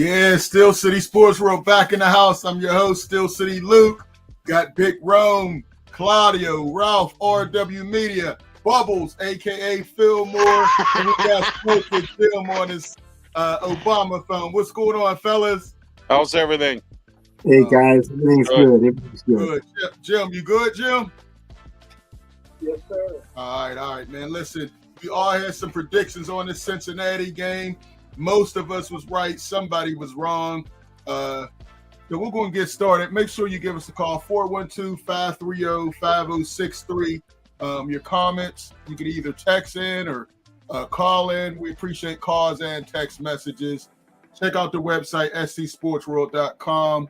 Yeah, Steel City Sports World back in the house. I'm your host, Steel City Luke. Got Big Rome, Claudio, Ralph, RW Media, Bubbles, a.k.a. Fillmore, and we got Smoking Film on his Obama phone. What's going on, fellas? How's everything? Hey, guys. Everything's good. Everything's good. Jim, you good, Jim? Yes, sir. All right, man. Listen, we all had some predictions on this Cincinnati game. Most of us was right. Somebody was wrong. So we're going to get started. Make sure you give us a call, 412-530-5063. Your comments, you can either text in or call in. We appreciate calls and text messages. Check out the website, scsportsworld.com.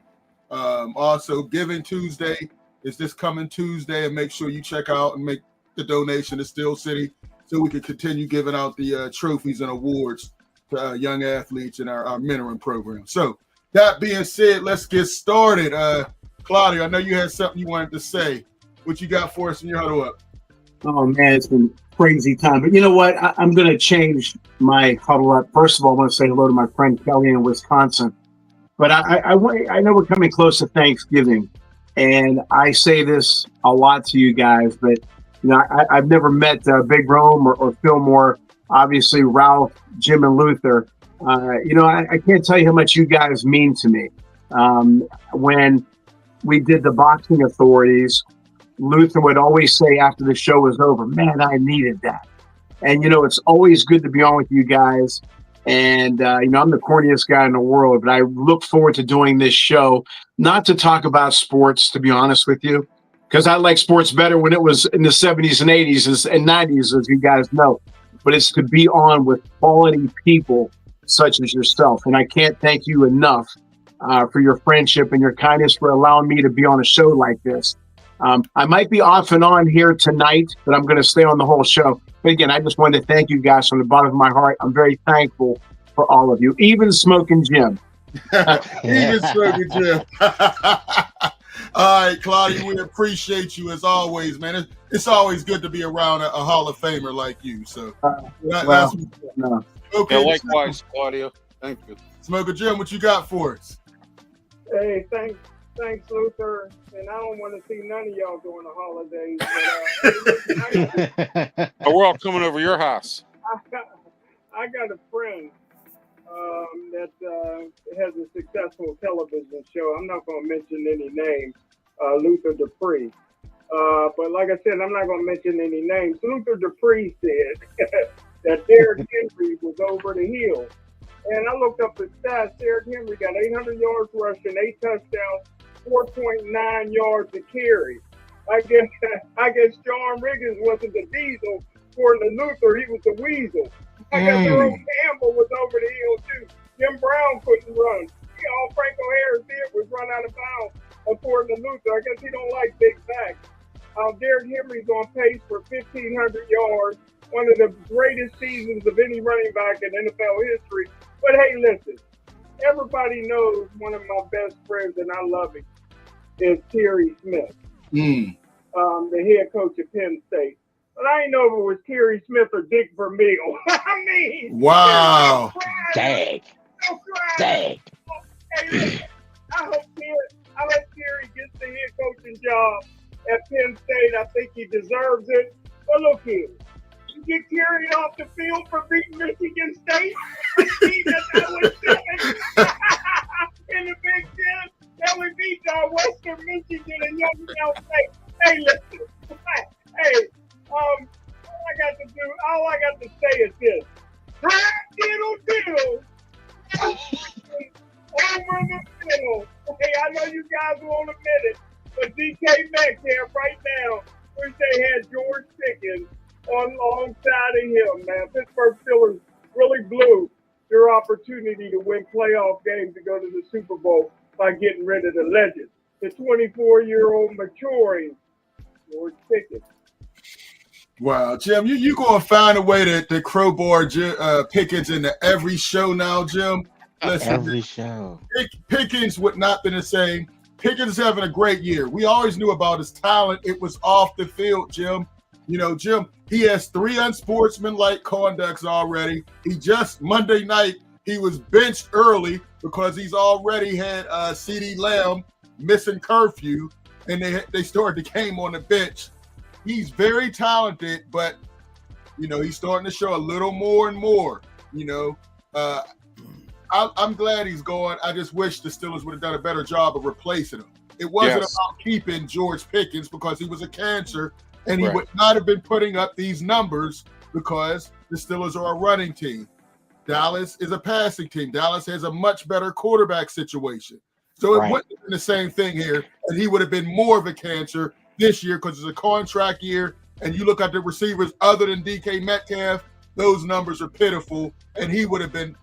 Also, Giving Tuesday is this coming Tuesday, and make sure you check out and make the donation to Steel City so we can continue giving out the trophies and awards to young athletes in our mentoring program. So that being said, let's get started. Claudio, I know you had something you wanted to say. What you got for us in your huddle up? Oh, man, it's been a crazy time. But you know what? I'm going to change my huddle up. First of all, I want to say hello to my friend Kelly in Wisconsin. But I know we're coming close to Thanksgiving, and I say this a lot to you guys, but you know, I've never met Big Rome or Fillmore. Obviously, Ralph, Jim, and Luther. You know, I can't tell you how much you guys mean to me. When we did the boxing authorities, Luther would always say after the show was over, man, I needed that. And, you know, it's always good to be on with you guys. And, you know, I'm the corniest guy in the world, but I look forward to doing this show, not to talk about sports, to be honest with you, because I like sports better when it was in the 70s and 80s and 90s, as you guys know. But it's to be on with quality people such as yourself. And I can't thank you enough for your friendship and your kindness for allowing me to be on a show like this. I might be off and on here tonight, but I'm going to stay on the whole show. But again, I just wanted to thank you guys from the bottom of my heart. I'm very thankful for all of you, even Smoking Jim. Even Smoking Jim. All right, Claudia, we appreciate you as always, man. It's always good to be around a Hall of Famer like you. So, Okay, likewise, Claudia. Thank you. Smoker Jim, what you got for us? Hey, thanks, Luther. And I don't want to see none of y'all during the holidays. But, we're all coming over your house. I got a friend that has a successful television show. I'm not going to mention any names, Luther Dupree. But like I said, I'm not going to mention any names. Luther Dupree said that Derrick Henry was over the hill. And I looked up the stats. Derrick Henry got 800 yards rushing, 8 touchdowns, 4.9 yards a carry. I guess John Riggins wasn't the diesel. For the Luther, he was the weasel. I guess Earl Campbell was over the hill too. Jim Brown couldn't run. All Franco Harris did was run out of bounds. According to Luther, I guess he don't like big backs. Derrick Henry's on pace for 1,500 yards, one of the greatest seasons of any running back in NFL history. But hey, listen, everybody knows one of my best friends, and I love him, is Terry Smith, the head coach at Penn State. But I ain't know if it was Terry Smith or Dick Vermeil. I mean, wow. Dang. Hey, listen, I hope Terry gets the head coaching job at Penn State. I think he deserves it. But look here. You get carried off the field for beating Michigan State. In the Big Ten, and we beat Western Michigan and Youngstown State. Hey, listen. Hey, all I got to say is this. Diddle. Over the middle. Hey, I know you guys won't admit it, but DK Metcalf right now, wish they had George Pickens alongside of him, man. Pittsburgh Steelers really blew their opportunity to win playoff games to go to the Super Bowl by getting rid of the legend. The 24-year-old maturing George Pickens. Wow, Jim, you going to find a way to crowbar Pickens into every show now, Jim? Listen, Every show. Pickens would not been the same. Pickens is having a great year. We always knew about his talent. It was off the field, Jim. You know, Jim, he has 3 unsportsmanlike conducts already. He just, Monday night, he was benched early because he's already had CeeDee Lamb missing curfew, and they started the game on the bench. He's very talented, but he's starting to show a little more and more. I'm glad he's going. I just wish the Steelers would have done a better job of replacing him. It wasn't about keeping George Pickens because he was a cancer, and he would not have been putting up these numbers because the Steelers are a running team. Dallas is a passing team. Dallas has a much better quarterback situation. So it wouldn't have been the same thing here, and he would have been more of a cancer this year because it's a contract year, and you look at the receivers other than DK Metcalf, those numbers are pitiful, and he would have been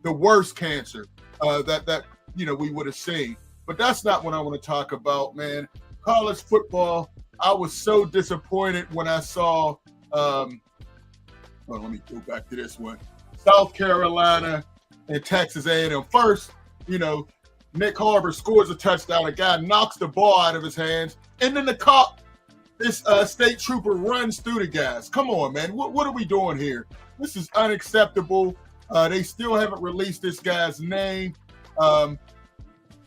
the worst cancer that we would have seen. But that's not what I want to talk about, man. College football, I was so disappointed when I saw let me go back to this one. South Carolina and Texas A&M. First, Nick Harbour scores a touchdown. A guy knocks the ball out of his hands, and then this state trooper runs through the guys. Come on, man. What are we doing here? This is unacceptable. They still haven't released this guy's name.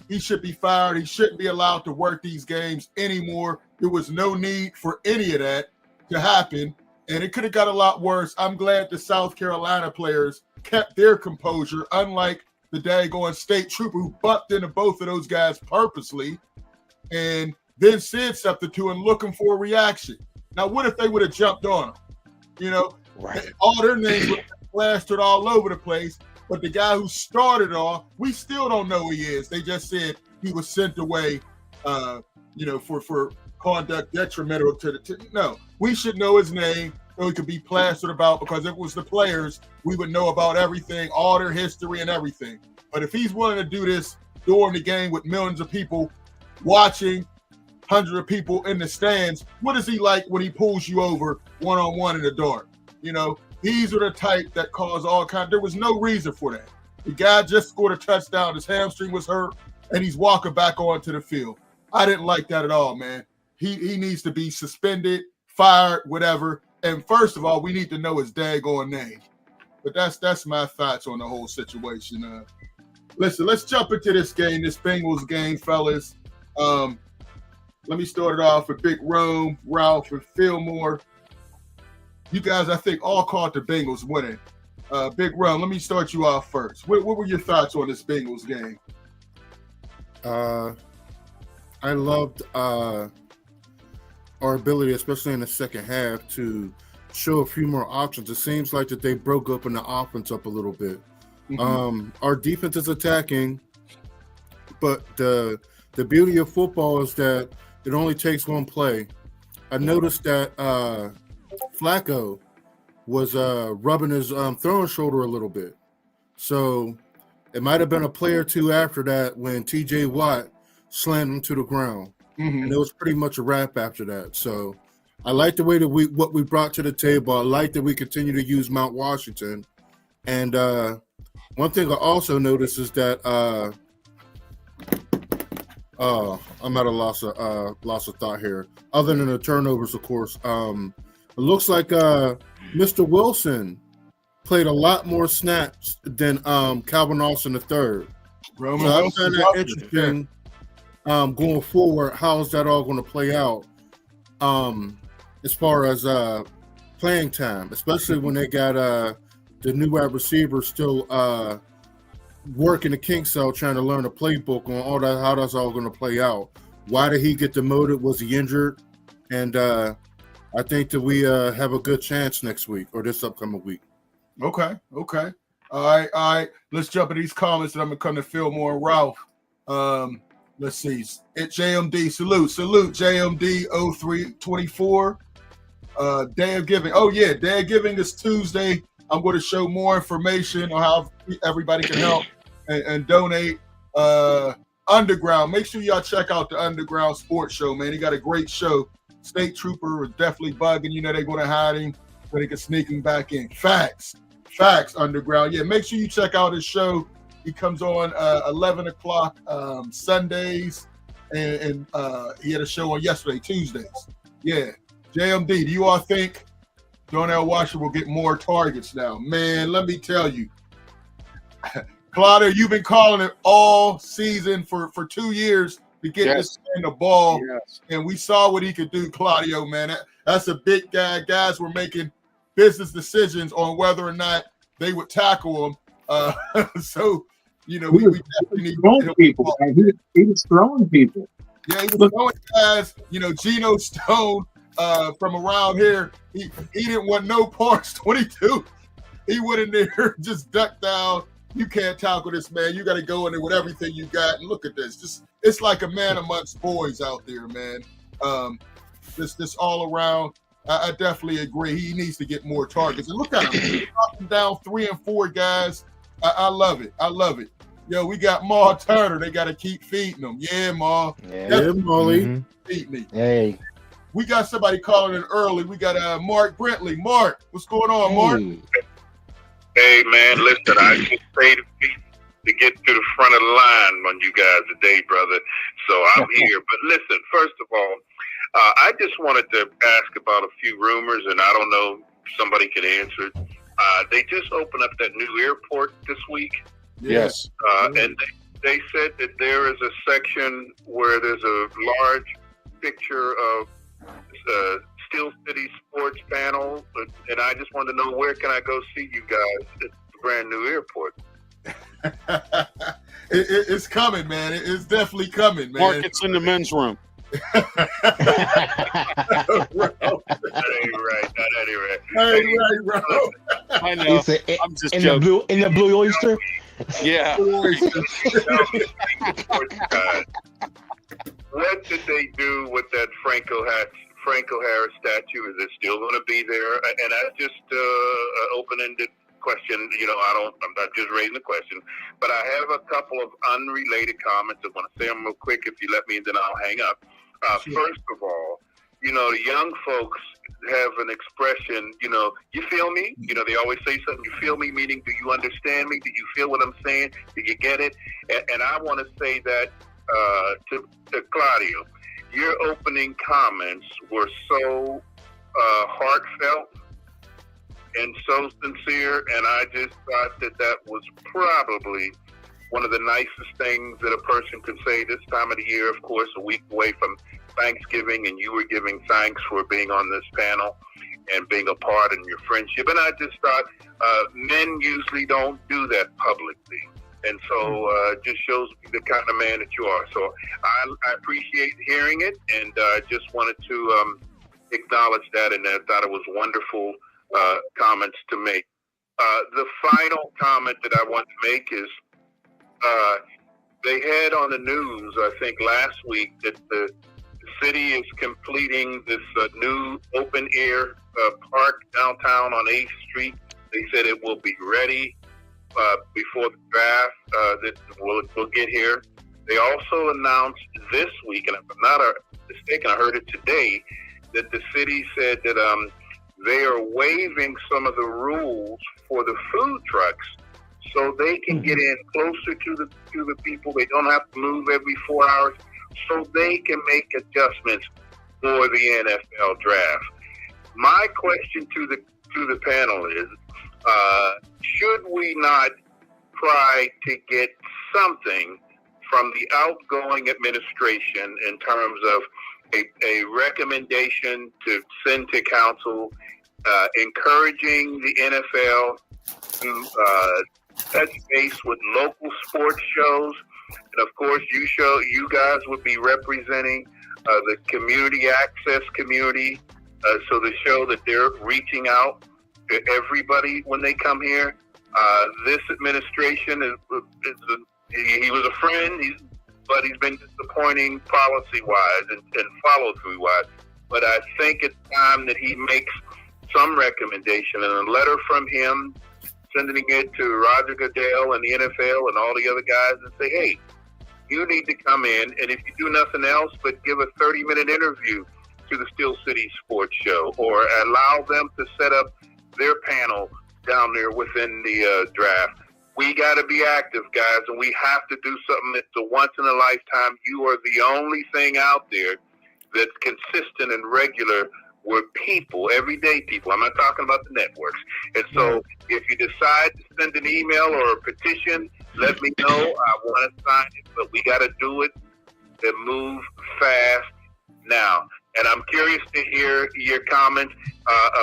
He should be fired. He shouldn't be allowed to work these games anymore. There was no need for any of that to happen, and it could have got a lot worse. I'm glad the South Carolina players kept their composure, unlike the daggone state trooper who bucked into both of those guys purposely and then said something to him looking for a reaction. Now, what if they would have jumped on him? All their names would have plastered all over the place. But the guy who started all, we still don't know who he is. They just said he was sent away, for conduct detrimental to the no. We should know his name so he could be plastered about, because if it was the players, we would know about everything, all their history and everything. But if he's willing to do this during the game with millions of people watching, hundreds of people in the stands, what is he like when he pulls you over one-on-one in the dark? These are the type that cause all kinds. There was no reason for that. The guy just scored a touchdown. His hamstring was hurt, and he's walking back onto the field. I didn't like that at all, man. He needs to be suspended, fired, whatever. And first of all, we need to know his daggone name. But that's my thoughts on the whole situation. Listen, let's jump into this game, this Bengals game, fellas. Let me start it off with Big Rome, Ralph, and Fillmore. You guys, I think, all called the Bengals winning. Big Rome, let me start you off first. What were your thoughts on this Bengals game? I loved our ability, especially in the second half, to show a few more options. It seems like that they broke up in the offense up a little bit. Mm-hmm. Our defense is attacking, but the beauty of football is that it only takes one play. I noticed that Flacco was rubbing his throwing shoulder a little bit. So it might have been a play or two after that when T.J. Watt slammed him to the ground. Mm-hmm. And it was pretty much a wrap after that. So I like the way that what we brought to the table. I like that we continue to use Mount Washington. And one thing I also noticed is that I'm at a loss of thought here. Other than the turnovers, of course, it looks like Mr. Wilson played a lot more snaps than Calvin Austin III. So I find that interesting going forward. How is that all going to play out as far as playing time, especially when they got the new wide receiver still working the kink cell, trying to learn the playbook on all that, how that's all going to play out. Why did he get demoted? Was he injured? And I think that we have a good chance next week or this upcoming week. Okay. All right. Let's jump into these comments, and I'm going to come to Fillmore and Ralph. Let's see. It's JMD. Salute, JMD 0324. Day of Giving. Oh, yeah. Day of Giving is Tuesday. I'm going to show more information on how everybody can help and donate. Underground. Make sure y'all check out the Underground Sports Show, man. He got a great show. State Trooper was definitely bugging. They're going to hide him so they can sneak him back in. Facts, Underground. Yeah, make sure you check out his show. He comes on 11 o'clock Sundays, and he had a show on yesterday, Tuesdays. Yeah. JMD, do you all think Darnell Washington will get more targets now? Man, let me tell you, Claudio, you've been calling it all season for 2 years to get this man the ball, and we saw what he could do, Claudio, man. That's a big guy. Guys were making business decisions on whether or not they would tackle him. So, we definitely need throwing people. He was throwing people. Yeah, he was throwing guys. Geno Stone from around here, he didn't want no parts. 22. He went in there, just ducked down. You can't tackle this, man. You got to go in there with everything you got. And look at this. It's like a man amongst boys out there, man. This all around. I definitely agree. He needs to get more targets. And look at him. He's knocking down 3 and 4 guys. I love it. Yo, we got Ma Turner. They got to keep feeding them. Yeah, Ma. Yeah, Molly. Mm-hmm. Feed me. Hey. We got somebody calling in early. We got Mark Brentley. Mark, what's going on, Mark? Hey, man, listen, I just paid a fee to get to the front of the line on you guys today, brother. So I'm here. But listen, first of all, I just wanted to ask about a few rumors, and I don't know if somebody could answer it. They just opened up that new airport this week. Yes. And they said that there is a section where there's a large picture of Steel City Sports panel, and I just wanted to know, where can I go see you guys at the brand new airport? It's coming, man. It's definitely coming, man. Mark, it's in the men's room. That ain't right, bro. I know. I'm just joking. In the blue oyster? Yeah. What did they do with that Franco Harris statue? Is it still going to be there? And that's just an open-ended question. I'm not just raising the question, but I have a couple of unrelated comments. I want to say them real quick if you let me, and then I'll hang up. First of all, the young folks have an expression, you feel me? They always say something, you feel me, meaning, do you understand me? Do you feel what I'm saying? Do you get it? And I want to say that to Claudio, your opening comments were so heartfelt and so sincere, and I just thought that was probably one of the nicest things that a person could say this time of the year, of course, a week away from Thanksgiving, and you were giving thanks for being on this panel and being a part in your friendship. And I just thought men usually don't do that publicly. And so just shows me the kind of man that you are. So I appreciate hearing it, and just wanted to acknowledge that, and I thought it was wonderful comments to make. The final comment that I want to make is they had on the news, I think last week, that the city is completing this new open-air park downtown on 8th Street. They said it will be ready before the draft that will get here. They also announced this week, and if I'm not mistaken, I heard it today, that the city said that they are waiving some of the rules for the food trucks so they can get in closer to the people. They don't have to move every 4 hours, so they can make adjustments for the NFL draft. My question to the panel is, should we not try to get something from the outgoing administration in terms of a recommendation to send to council, encouraging the NFL to touch base with local sports shows? And of course, you guys would be representing the community access community, so to show that they're reaching out to everybody when they come here. This administration he was a friend, but he's been disappointing policy-wise and follow-through-wise. But I think it's time that he makes some recommendation, and a letter from him sending it to Roger Goodell and the NFL and all the other guys, and say, hey, you need to come in, and if you do nothing else but give a 30-minute interview to the Steel City Sports Show, or allow them to set up their panel down there within the draft. We got to be active, guys, and we have to do something that's a once-in-a-lifetime. You are the only thing out there that's consistent and regular were people, everyday people. I'm not talking about the networks. And so if you decide to send an email or a petition, let me know. I want to sign it, but we got to do it and move fast now. And I'm curious to hear your comments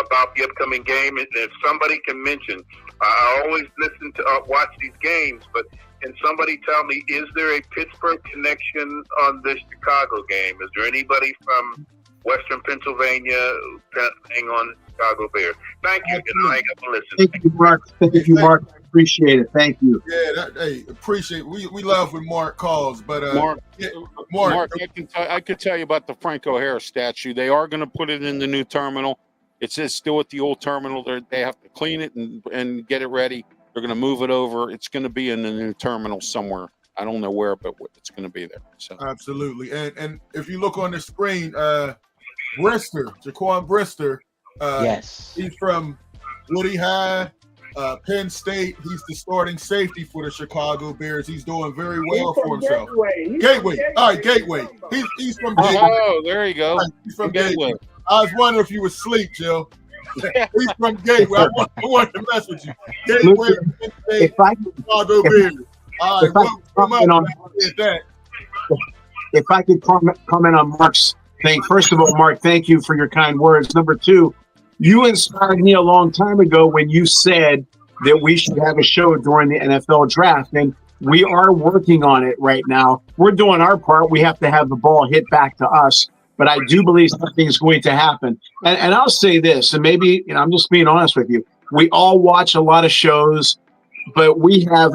about the upcoming game. And if somebody can mention, I always listen to watch these games, but can somebody tell me, is there a Pittsburgh connection on this Chicago game? Is there anybody from Western Pennsylvania playing on the Chicago Bears? Thank you. And I ain't gonna listen. Thank you, Mark. Thank you, Mark. I appreciate it. Thank you. Yeah, hey, appreciate it. We love when Mark calls, but Mark, I could tell you about the Franco Harris statue. They are going to put it in the new terminal. It's still at the old terminal. They have to clean it and get it ready. They're going to move it over. It's going to be in the new terminal somewhere. I don't know where, but it's going to be there. So absolutely. And if you look on the screen, Brister, Jaquan Brister, yes, he's from Woody High, Penn State. He's the starting safety for the Chicago Bears. He's doing very well for himself. Gateway. All right, Gateway. He's from Gateway. Oh, there you go. He's from Gateway. I was wondering if you were asleep, Joe. He's from Gateway. I want to mess with you. Gateway, Penn State, Chicago Bears. All right, if I could comment on Mark's thing. First of all, Mark, thank you for your kind words. Number two, you inspired me a long time ago when you said that we should have a show during the NFL draft, and we are working on it right now. We're doing our part. We have to have the ball hit back to us, but I do believe something's going to happen. And I'll say this, and maybe I'm just being honest with you. We all watch a lot of shows, but we have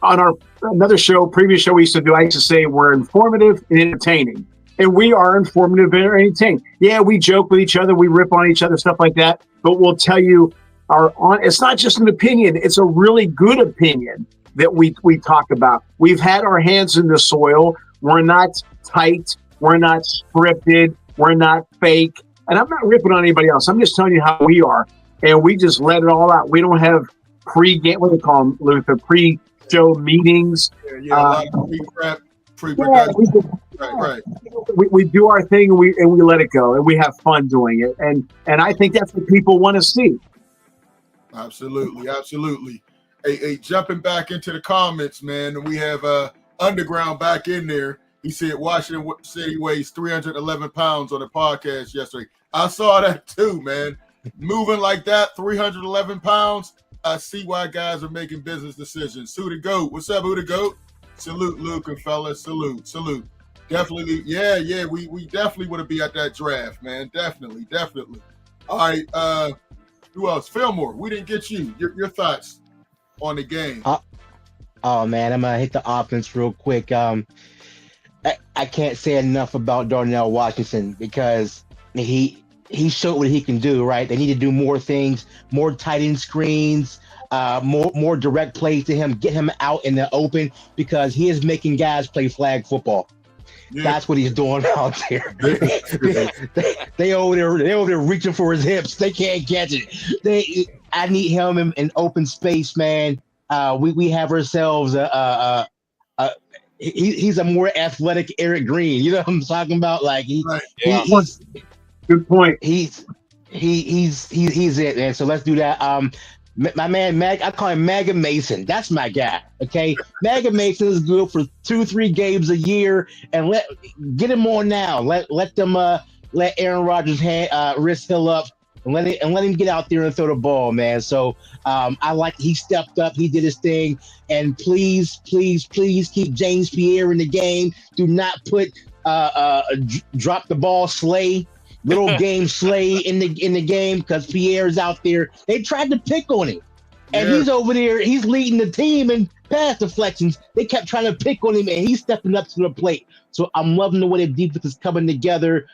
on our another show, previous show we used to do, I used to say we're informative and entertaining. And we are informative and entertaining. Yeah, we joke with each other, we rip on each other, stuff like that. But we'll tell you it's not just an opinion, it's a really good opinion that we talk about. We've had our hands in the soil. We're not tight, we're not scripted, we're not fake. And I'm not ripping on anybody else. I'm just telling you how we are. And we just let it all out. We don't have pre-game, what do they call them, Luther? Pre-show meetings. Yeah, a lot of pre-prep, pre-production. Right. We do our thing and we let it go and we have fun doing it. And I think that's what people want to see. Absolutely. Hey, jumping back into the comments, man, we have Underground back in there. He said Washington City weighs 311 pounds on the podcast yesterday. I saw that too, man. Moving like that, 311 pounds. I see why guys are making business decisions. Who the GOAT? What's up, who the GOAT? Salute, Luke and fellas. Salute. Definitely, yeah. We definitely want to be at that draft, man. Definitely. All right, who else? Fillmore, we didn't get you. Your thoughts on the game. Oh man, I'm gonna hit the offense real quick. I can't say enough about Darnell Washington because he showed what he can do, right? They need to do more things, more tight end screens, more direct plays to him, get him out in the open because he is making guys play flag football. Yeah. That's what he's doing out there. they over there reaching for his hips. They can't catch it. I need him in open space, man. We have ourselves he's a more athletic Eric Green. You know what I'm talking about? Like he's good point. He's it, man. So let's do that. My man I call him Mega Mason. That's my guy. Okay, Mega Mason is good for 2-3 games a year, and get him on now. Let them let Aaron Rodgers' wrist heal up, and let him get out there and throw the ball, man. So I like he stepped up, he did his thing, and please keep James Pierre in the game. Do not put drop the ball Slay. Little game Slay in the game because Pierre's out there. They tried to pick on him, and he's over there. He's leading the team in pass deflections. They kept trying to pick on him, and he's stepping up to the plate. So I'm loving the way the defense is coming together.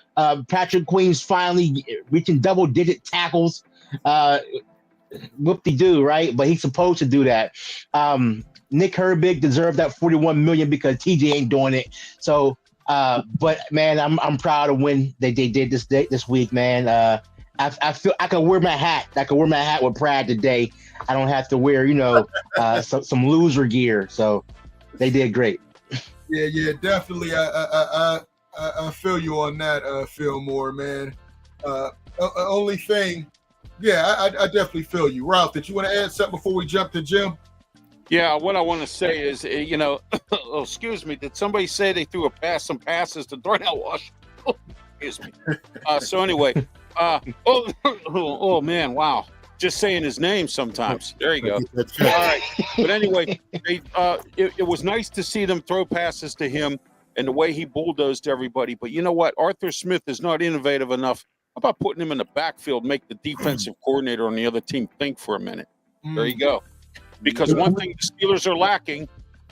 Patrick Queen's finally reaching double-digit tackles. Whoop-de-doo, right? But he's supposed to do that. Nick Herbig deserved that $41 million because TJ ain't doing it. So. But man, I'm proud of when they did this week, man. I feel I can wear my hat. I can wear my hat with pride today. I don't have to wear, some loser gear. So they did great. Yeah, definitely. I feel you on that, Fillmore, man. Only thing, I definitely feel you. Ralph, did you want to add something before we jump to Jim? Yeah, what I want to say is, oh, excuse me, did somebody say they threw some passes to Darnell Washington? Excuse me. So anyway, oh man, wow. Just saying his name sometimes. There you go. All right. But anyway, it was nice to see them throw passes to him and the way he bulldozed everybody. But you know what? Arthur Smith is not innovative enough. How about putting him in the backfield, make the defensive coordinator on the other team think for a minute? There you go. Because one thing the Steelers are lacking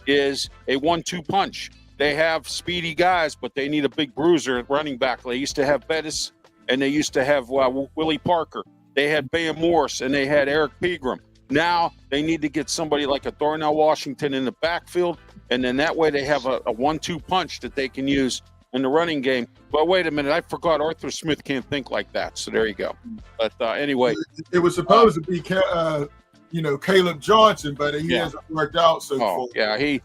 is a 1-2 punch. They have speedy guys, but they need a big bruiser at running back. They used to have Bettis, and they used to have Willie Parker. They had Bam Morris, and they had Eric Pegram. Now they need to get somebody like a Darnell Washington in the backfield, and then that way they have a 1-2 punch that they can use in the running game. But wait a minute, I forgot Arthur Smith can't think like that. So there you go. But anyway. It was supposed to be Caleb Johnson, but he hasn't worked out so far. Yeah, you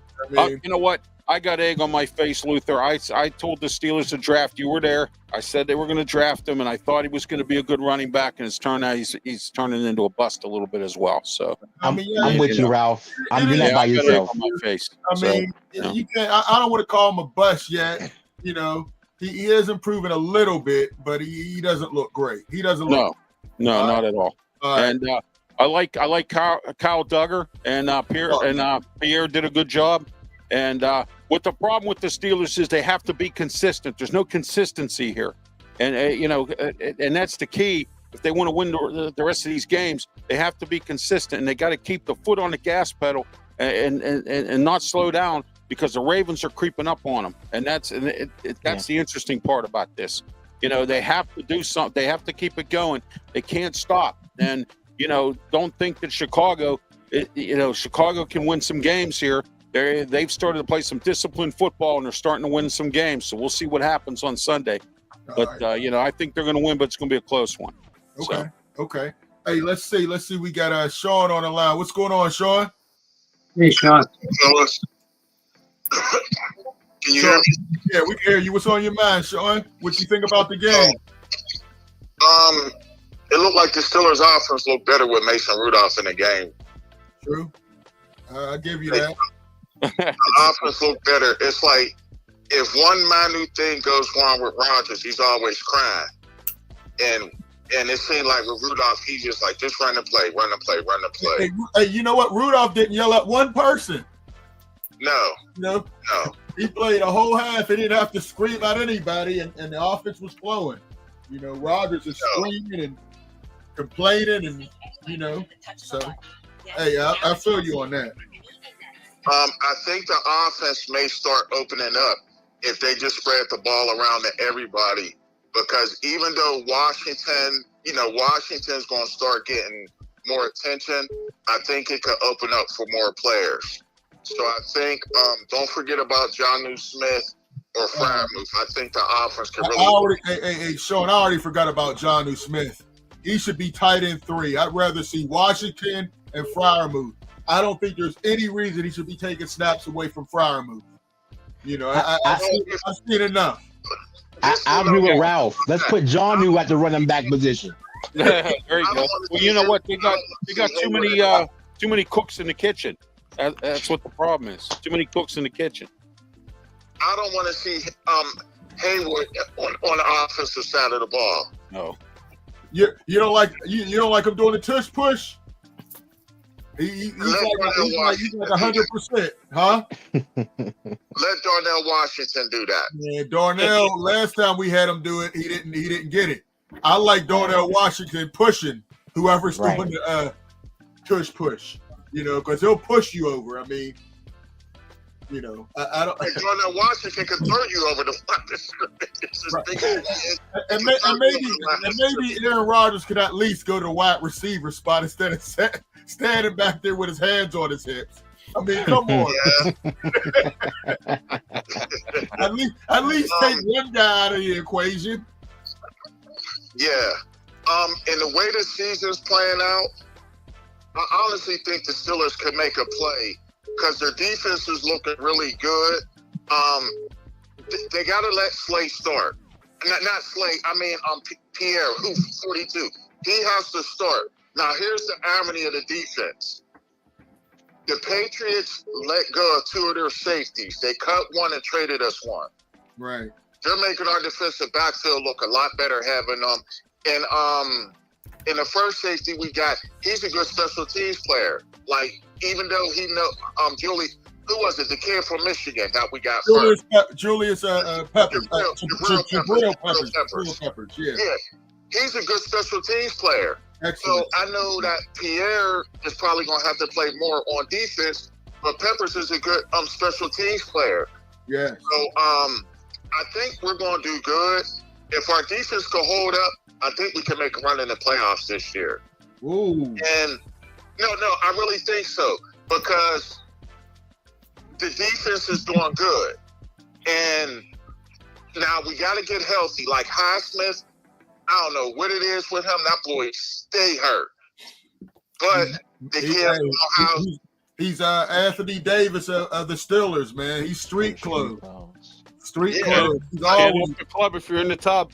know what? I got egg on my face, Luther. I told the Steelers to draft. You were there. I said they were going to draft him, and I thought he was going to be a good running back. And it's turned out he's turning into a bust a little bit as well. So I'm with you, Ralph. You're not by yourself. On my face. You can't. I don't want to call him a bust yet. He is improving a little bit, but he doesn't look great. He doesn't look. No, not at all. And I like Kyle Duggar and Pierre did a good job. And what the problem with the Steelers is they have to be consistent. There's no consistency here, and and that's the key. If they want to win the rest of these games, they have to be consistent, and they got to keep the foot on the gas pedal and not slow down because the Ravens are creeping up on them, and that's the interesting part about this. They have to do something. They have to keep it going. They can't stop. And don't think that Chicago can win some games here. They've started to play some disciplined football, and they're starting to win some games. So we'll see what happens on Sunday. But I think they're going to win, but it's going to be a close one. Okay. Hey, let's see. We got Sean on the line. What's going on, Sean? Hey, Sean. Fellas. Can you hear me? Yeah, we can hear you. What's on your mind, Sean? What you think about the game? It looked like the Steelers' offense looked better with Mason Rudolph in the game. True. I'll give you that. The offense looked better. It's like if one minute thing goes wrong with Rodgers, he's always crying. And it seemed like with Rudolph, he's just like, just run the play. Hey, you know what? Rudolph didn't yell at one person. No. He played a whole half. He didn't have to scream at anybody, and the offense was flowing. Rodgers is screaming and complaining, and so. Hey, I feel you on that. I think the offense may start opening up if they just spread the ball around to everybody. Because even though Washington's going to start getting more attention, I think it could open up for more players. So I think don't forget about Jonnu Smith or Freiermuth. I think the offense can really. Hey, Sean, I already forgot about Jonnu Smith. He should be tight end 3. I'd rather see Washington and Freiermuth. I don't think there's any reason he should be taking snaps away from Freiermuth. I've seen enough. I agree with Ralph. Let's put Jonnu at the running back position. There you go. Well, you know what? They got too many cooks in the kitchen. That's what the problem is. Too many cooks in the kitchen. I don't want to see Hayward on the offensive side of the ball. No. You don't like him doing the tush push? He's like 100%, huh? Let Darnell Washington do that. Yeah, Darnell. Last time we had him do it, he didn't get it. I like Darnell Washington pushing whoever's doing the tush push. Because he'll push you over. I mean, I don't. Darnell Washington can throw you over the and maybe Aaron Rodgers could at least go to the wide receiver spot instead of standing back there with his hands on his hips. I mean, come on. At least take one guy out of the equation. Yeah. And the way the season's playing out, I honestly think the Steelers could make a play because their defense is looking really good. They got to let Slay start. not Slade. I mean, Pierre, who's 42. He has to start. Now, here's the irony of the defense. The Patriots let go of 2 of their safeties. They cut one and traded us one. Right. They're making our defensive backfield look a lot better having them. And in the first safety we got, he's a good special teams player. Like, even though he Julie, who was it? The kid from Michigan that we got Julius Peppers. Jabril Peppers. Yeah. He's a good special teams player. Excellent. So I know that Pierre is probably going to have to play more on defense, but Peppers is a good special teams player. Yeah. So I think we're going to do good. If our defense can hold up, I think we can make a run in the playoffs this year. Ooh. And no, I really think so, because the defense is doing good. And now we got to get healthy. Like Highsmith, I don't know what it is with him. That boy stay hurt. But the kid he's Anthony Davis of the Steelers, man. He's street clothes. Street clothes. He's always the club if you're in the top.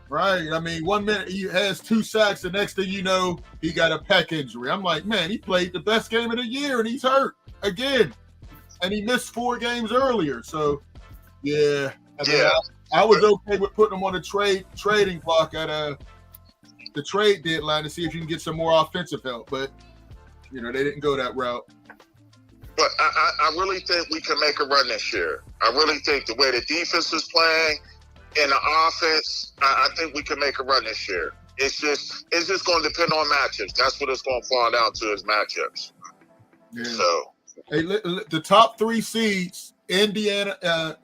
Right. I mean, 1 minute he has 2 sacks, the next thing you know, he got a pec injury. I'm like, man, he played the best game of the year and he's hurt again. And he missed 4 games earlier. So yeah. I was okay with putting him on the trading block at the trade deadline to see if you can get some more offensive help. But they didn't go that route. But I really think we can make a run this year. I really think the way the defense is playing and the offense, I think we can make a run this year. It's just going to depend on matchups. That's what it's going to fall down to, is matchups. Yeah. So, hey, the top 3 seeds, Indiana,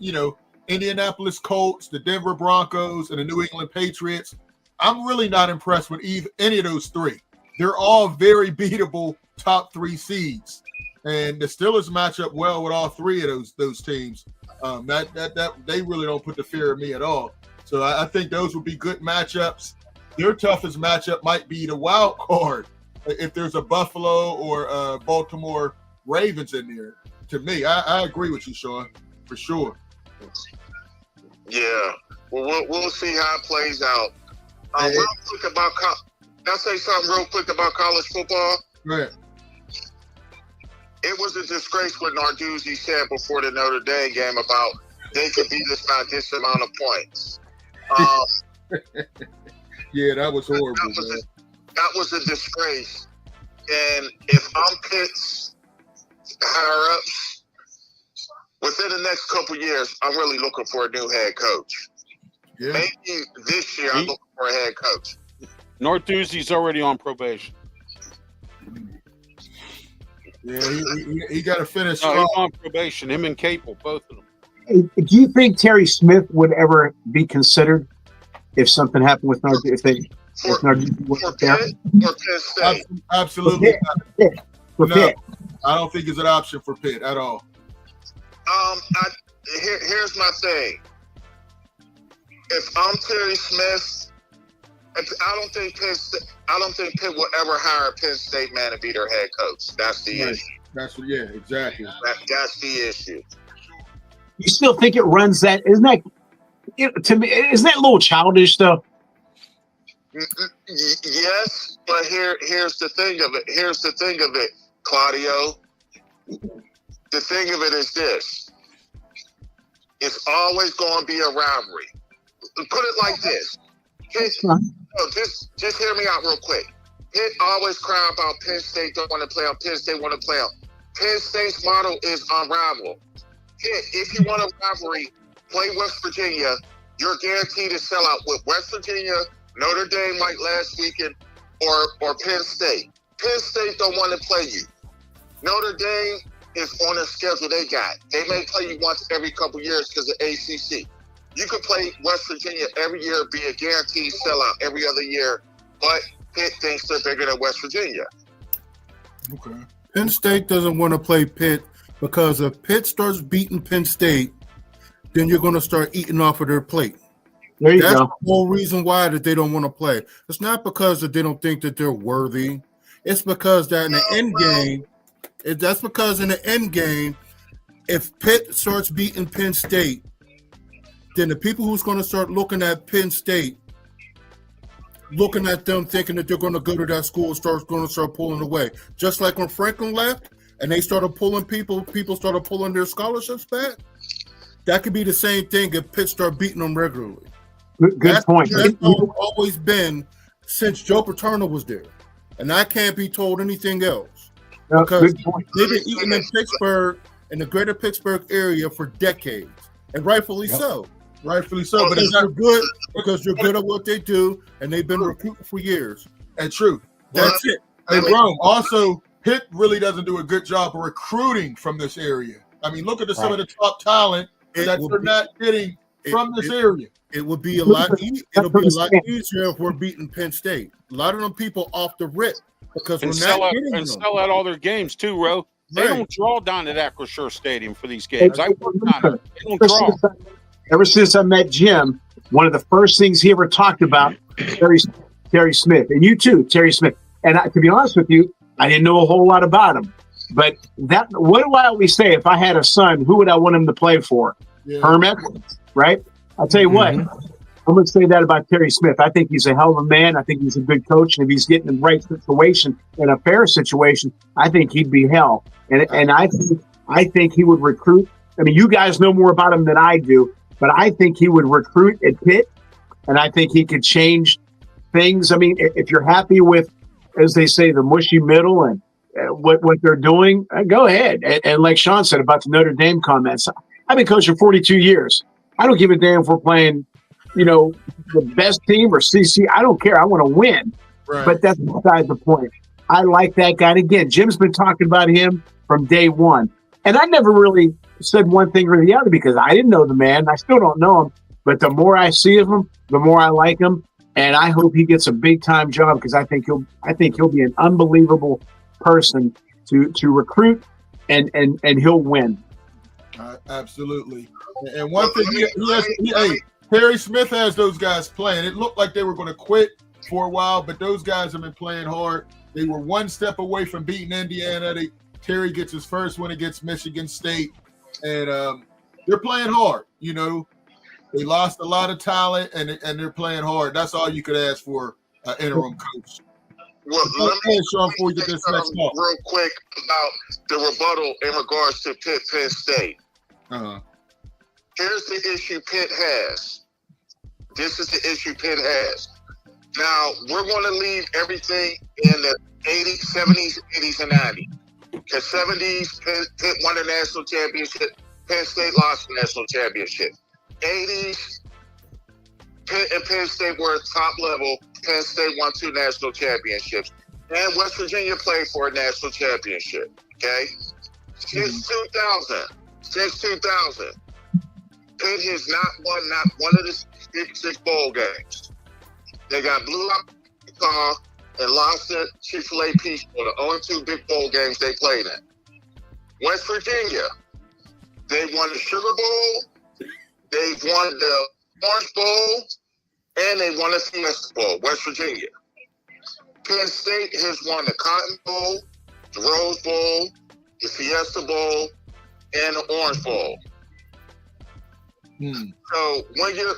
Indianapolis Colts, the Denver Broncos, and the New England Patriots. I'm really not impressed with any of those 3. They're all very beatable top 3 seeds. And the Steelers match up well with all 3 of those teams. That they really don't put the fear of me at all. So I think those would be good matchups. Their toughest matchup might be the wild card if there's a Buffalo or Baltimore Ravens in there. To me, I agree with you, Sean, for sure. Yeah, well, we'll see how it plays out. Real quick about can I say something real quick about college football? Right. It was a disgrace what Narduzzi said before the Notre Dame game about they could beat us by this amount of points. Yeah, that was horrible. That was a disgrace. And if I'm Pitt's higher ups, within the next couple years, I'm really looking for a new head coach. Yeah. Maybe this year I'm looking for a head coach. Narduzzi's already on probation. Yeah, he got to finish. No, he's on probation. Him and Capel, both of them. Do you think Terry Smith would ever be considered if something happened with Narduzzi? For Penn State? Absolutely. For Pitt. I don't think it's an option for Pitt at all. Here's my thing. If I'm Terry Smith, I don't think Pitt will ever hire a Penn State man to be their head coach. That's the issue. Exactly. That's the issue. You still think it runs that? To me, isn't that a little childish though? Yes, but here's the thing of it. Here's the thing of it, Claudio. The thing of it is this. It's always going to be a rivalry. Put it like this. Just hear me out real quick. Pitt always cry about Penn State don't want to play on. Penn State want to play on. Penn State's model is unravel. Pitt, if you want a rivalry, play West Virginia. You're guaranteed to sell out with West Virginia, Notre Dame like last weekend, or Penn State. Penn State don't want to play you. Notre Dame is on the schedule they got. They may play you once every couple years because of ACC. You could play West Virginia every year, be a guaranteed sellout every other year, but Pitt thinks they're bigger than West Virginia. Okay. Penn State doesn't want to play Pitt because if Pitt starts beating Penn State, then you're going to start eating off of their plate. There you That's go. the whole reason why that they don't want to play. It's not because that they don't think that they're worthy. It's because that in the end game, that's because in the end game, if Pitt starts beating Penn State, then the people who's going to start looking at Penn State, looking at them thinking that they're going to go to that school, going to start pulling away. Just like when Franklin left and they started pulling people started pulling their scholarships back. That could be the same thing if Pitt start beating them regularly. Good point. That's how it's always been since Joe Paterno was there. And I can't be told anything else. Because they've been eating in Pittsburgh, in the greater Pittsburgh area for decades. And rightfully so. Rightfully so. But because you're good at what they do, and they've been recruiting for years. And true. That's it. Hey, Rome, also, Pitt really doesn't do a good job of recruiting from this area. I mean, look at some of the top talent that they're not getting from this area. It would be a lot. It'll be a lot easier if we're beating Penn State. A lot of them people off the rip because we're not getting them. Sell out all their games too, Ro. They don't draw down at Acrisure Stadium for these games. I worked on it. They don't draw. Ever since I met Jim, one of the first things he ever talked about, Terry Smith, and you too, Terry Smith. And to be honest with you, I didn't know a whole lot about him. But what do I always say? If I had a son, who would I want him to play for? Yeah. Herm Edwards, right? I'll tell you what, I'm going to say that about Terry Smith. I think he's a hell of a man. I think he's a good coach. And if he's getting in the right situation, in a fair situation, I think he'd be hell. And I think he would recruit. I mean, you guys know more about him than I do, but I think he would recruit at Pitt, and I think he could change things. I mean, if you're happy with, as they say, the mushy middle and what they're doing, go ahead. And like Sean said about the Notre Dame comments, I've been coaching 42 years. I don't give a damn if we're playing, the best team or CC. I don't care. I want to win. Right. But that's beside the point. I like that guy. And again, Jim's been talking about him from day one. And I never really said one thing or the other because I didn't know the man. I still don't know him. But the more I see of him, the more I like him. And I hope he gets a big time job because I think he'll be an unbelievable person to recruit and he'll win. Absolutely. And one thing, Terry Smith has those guys playing. It looked like they were going to quit for a while, but those guys have been playing hard. They were one step away from beating Indiana. Terry gets his first win against Michigan State, and they're playing hard. They lost a lot of talent, and they're playing hard. That's all you could ask for an interim coach. Well, let me Sean, before we get this next call. Real quick about the rebuttal in regards to Penn State. Here's the issue Pitt has. This is the issue Pitt has. Now, we're going to leave everything in the 80s, 70s, 80s, and 90s. Because 70s, Pitt won the national championship. Penn State lost the national championship. 80s, Pitt and Penn State were at top level. Penn State won 2 national championships. And West Virginia played for a national championship. Okay? Since 2000, Pitt has not one of the Big Six bowl games. They got blew up and lost to Chick-fil-A Peach for the only 2 big bowl games they played in. West Virginia, they won the Sugar Bowl, they've won the Orange Bowl, and they won the Fiesta Bowl, West Virginia. Penn State has won the Cotton Bowl, the Rose Bowl, the Fiesta Bowl, and the Orange Bowl. So when you're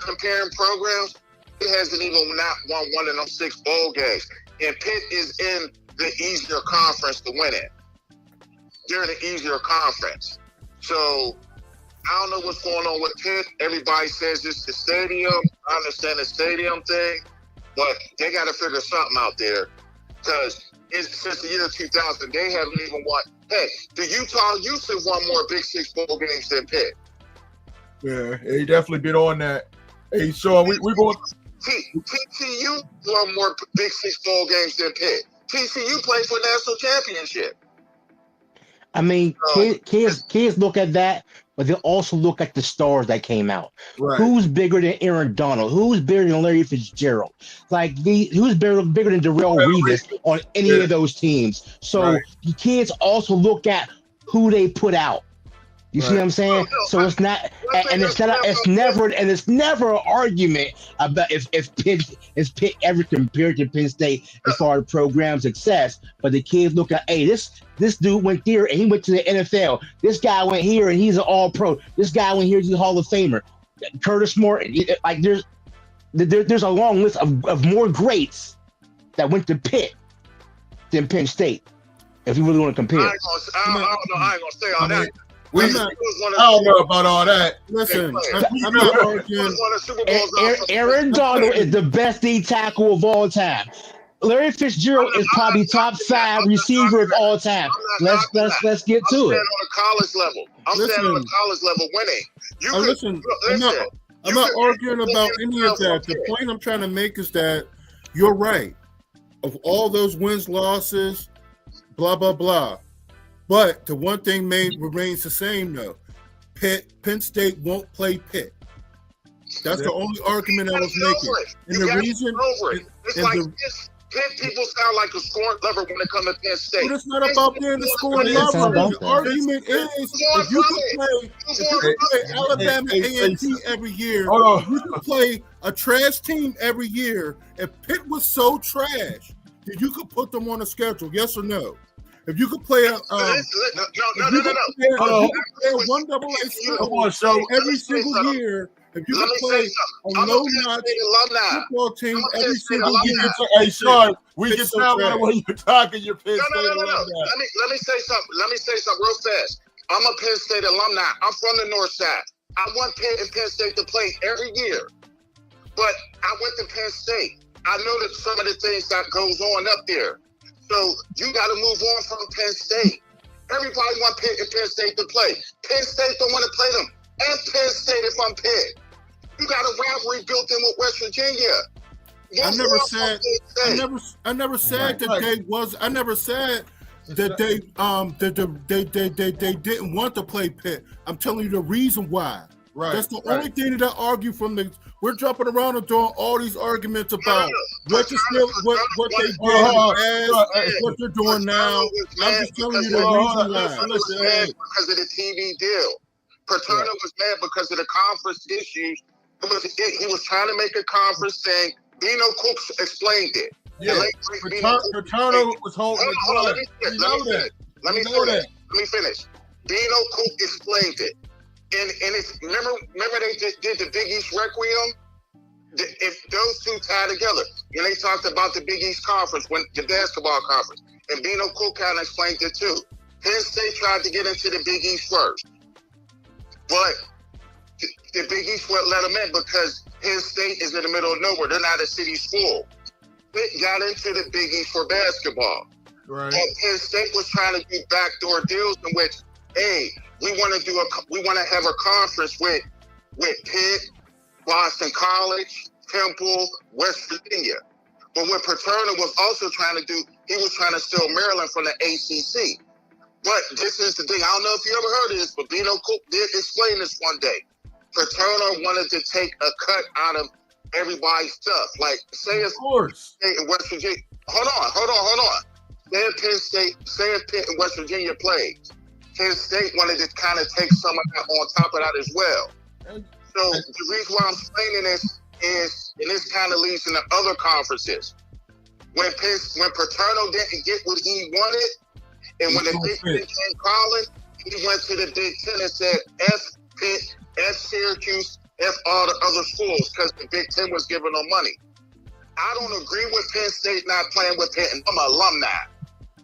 comparing programs, it hasn't even not won one of them 6 bowl games. And Pitt is in the easier conference to win it. They're in the easier conference. So I don't know what's going on with Pitt. Everybody says it's the stadium. I understand the stadium thing, but they got to figure something out there because since the year 2000, they haven't even won. Hey, the Utah used to have won more Big Six bowl games than Pitt. Yeah, he definitely been on that. Hey, Sean, we going. TCU won more Big Six bowl games than Pitt. TCU played for a national championship. I mean, kids look at that, but they also look at the stars that came out. Right. Who's bigger than Aaron Donald? Who's bigger than Larry Fitzgerald? Who's bigger than Darrell Revis on any of those teams? So you kids also look at who they put out. You see what I'm saying? So it's not, and it's never an argument about if Pitt ever compared to Penn State as far as program success. But the kids look at, hey, this dude went here and he went to the NFL. This guy went here and he's an All-Pro. This guy went here, he's a Hall of Famer. Curtis Moore. Like there's a long list of more greats that went to Pitt than Penn State. If you really want to compare, I ain't gonna say all that. I don't know about all that. Listen, I'm not arguing. Aaron Donald is the best D tackle of all time. Larry Fitzgerald is probably top 5 receiver of all time. Let's get to it. On a college level, I'm standing on a college level winning. I'm not arguing about any of that. The point I'm trying to make is that you're right. Of all those wins, losses, blah blah blah. But the one thing remains the same though. Penn State won't play Pitt. That's the only argument I was making. And the reason Pitt people sound like a scoring lover when it comes to Penn State. But it's not about being a scoring lover. The argument is if you can play Alabama A&T every year, you can play a trash team every year. If Pitt was so trash that you could put them on a schedule, yes or no? If you could play one AA schedule every single year, if you could play a low-notch football team every single year. Hey, Sean, we can tell by the way you're talking. You're Penn State alumni. Let me say something. Let me say something real fast. I'm a Penn State alumni. I'm from the North Side. I want Pitt and Penn State to play every year, but I went to Penn State. I know that some of the things that goes on up there. So you got to move on from Penn State. Everybody want Pitt and Penn State to play. Penn State don't want to play them. And Penn State if I'm Pitt. You got a rivalry built in with West Virginia. I never said that they didn't want to play Pitt. I'm telling you the reason why. Right. That's the only thing that I argue from the. We're jumping around and doing all these arguments about what they did what they're doing now. I'm just telling you the reason why. Because of the TV deal. Paterno was mad because of the conference issues. He was trying to make a conference thing. Dino Cook explained it. Yeah, Paterno was holding the Let me finish. Dino Cook explained it. And it's remember they did the Big East Requiem? If those two tie together, and they talked about the Big East Conference, when the basketball conference, and Dino Cook kind of explained it too. Penn State tried to get into the Big East first, but the Big East wouldn't let them in because Penn State is in the middle of nowhere. They're not a city school. Pitt got into the Big East for basketball. Right. And Penn State was trying to do backdoor deals in which, hey, we want to have a conference with Pitt, Boston College, Temple, West Virginia. But what Paterno was also trying to do, he was trying to steal Maryland from the ACC. But this is the thing. I don't know if you ever heard of this, but Dino Cook did explain this one day. Paterno wanted to take a cut out of everybody's stuff. Like, say it's State and West Virginia. Hold on. Say if Pitt and West Virginia plays. Penn State wanted to kind of take some of that on top of that as well. So the reason why I'm explaining this is, and this kind of leads into other conferences. When Paterno didn't get what he wanted, and when the Big Ten came calling, he went to the Big Ten and said, F Pitt, F Syracuse, F all the other schools, because the Big Ten was giving them money. I don't agree with Penn State not playing with Pitt, and I'm an alumni.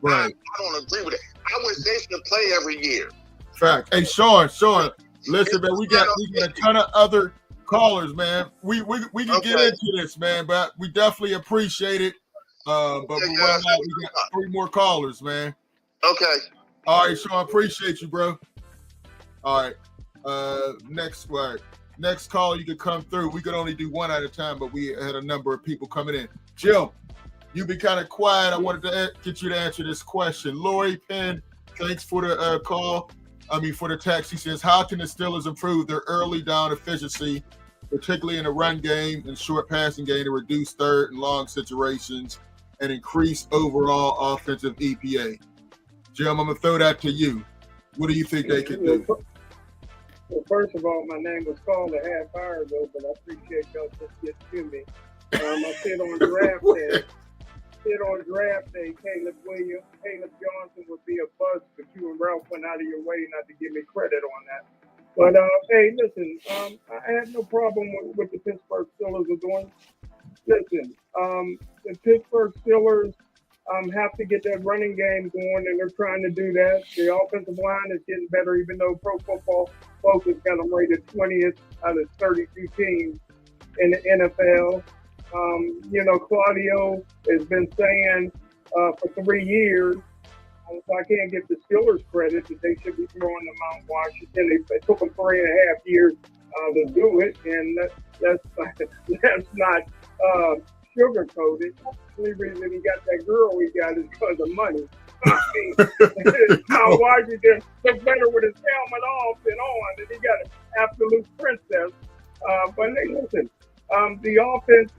Right. I don't agree with it. I wish they should play every year. Fact. Hey, Sean, listen, man, we got a ton of other callers, man. We can get into this, man, but we definitely appreciate it. But right now we got 3 more callers, man. Okay. All right, Sean, appreciate you, bro. All right. Next call, you could come through. We could only do one at a time, but we had a number of people coming in. Jim, you've been kind of quiet. I wanted to get you to answer this question. Lori Penn, thanks for the for the text. He says, how can the Steelers improve their early down efficiency, particularly in the run game and short passing game, to reduce third and long situations and increase overall offensive EPA? Jim, I'm going to throw that to you. What do you think they can do? Well, first of all, my name was called a half hour ago, but I appreciate y'all just getting to me. I said on draft day, Caleb Johnson would be a bust, but you and Ralph went out of your way not to give me credit on that. But hey, listen, I have no problem with what the Pittsburgh Steelers are doing. Listen, the Pittsburgh Steelers have to get that running game going, and they're trying to do that. The offensive line is getting better, even though Pro Football Focus got them rated 20th out of 32 teams in the NFL. Claudio has been saying for 3 years, I can't give the Steelers credit that they should be throwing them out Washington. They took them 3.5 years to do it, and that's not sugar-coated. The only reason he got that girl he got is because of money. I mean, now Washington looks better with his helmet off than on, and he got an absolute princess. But hey, listen, the offense,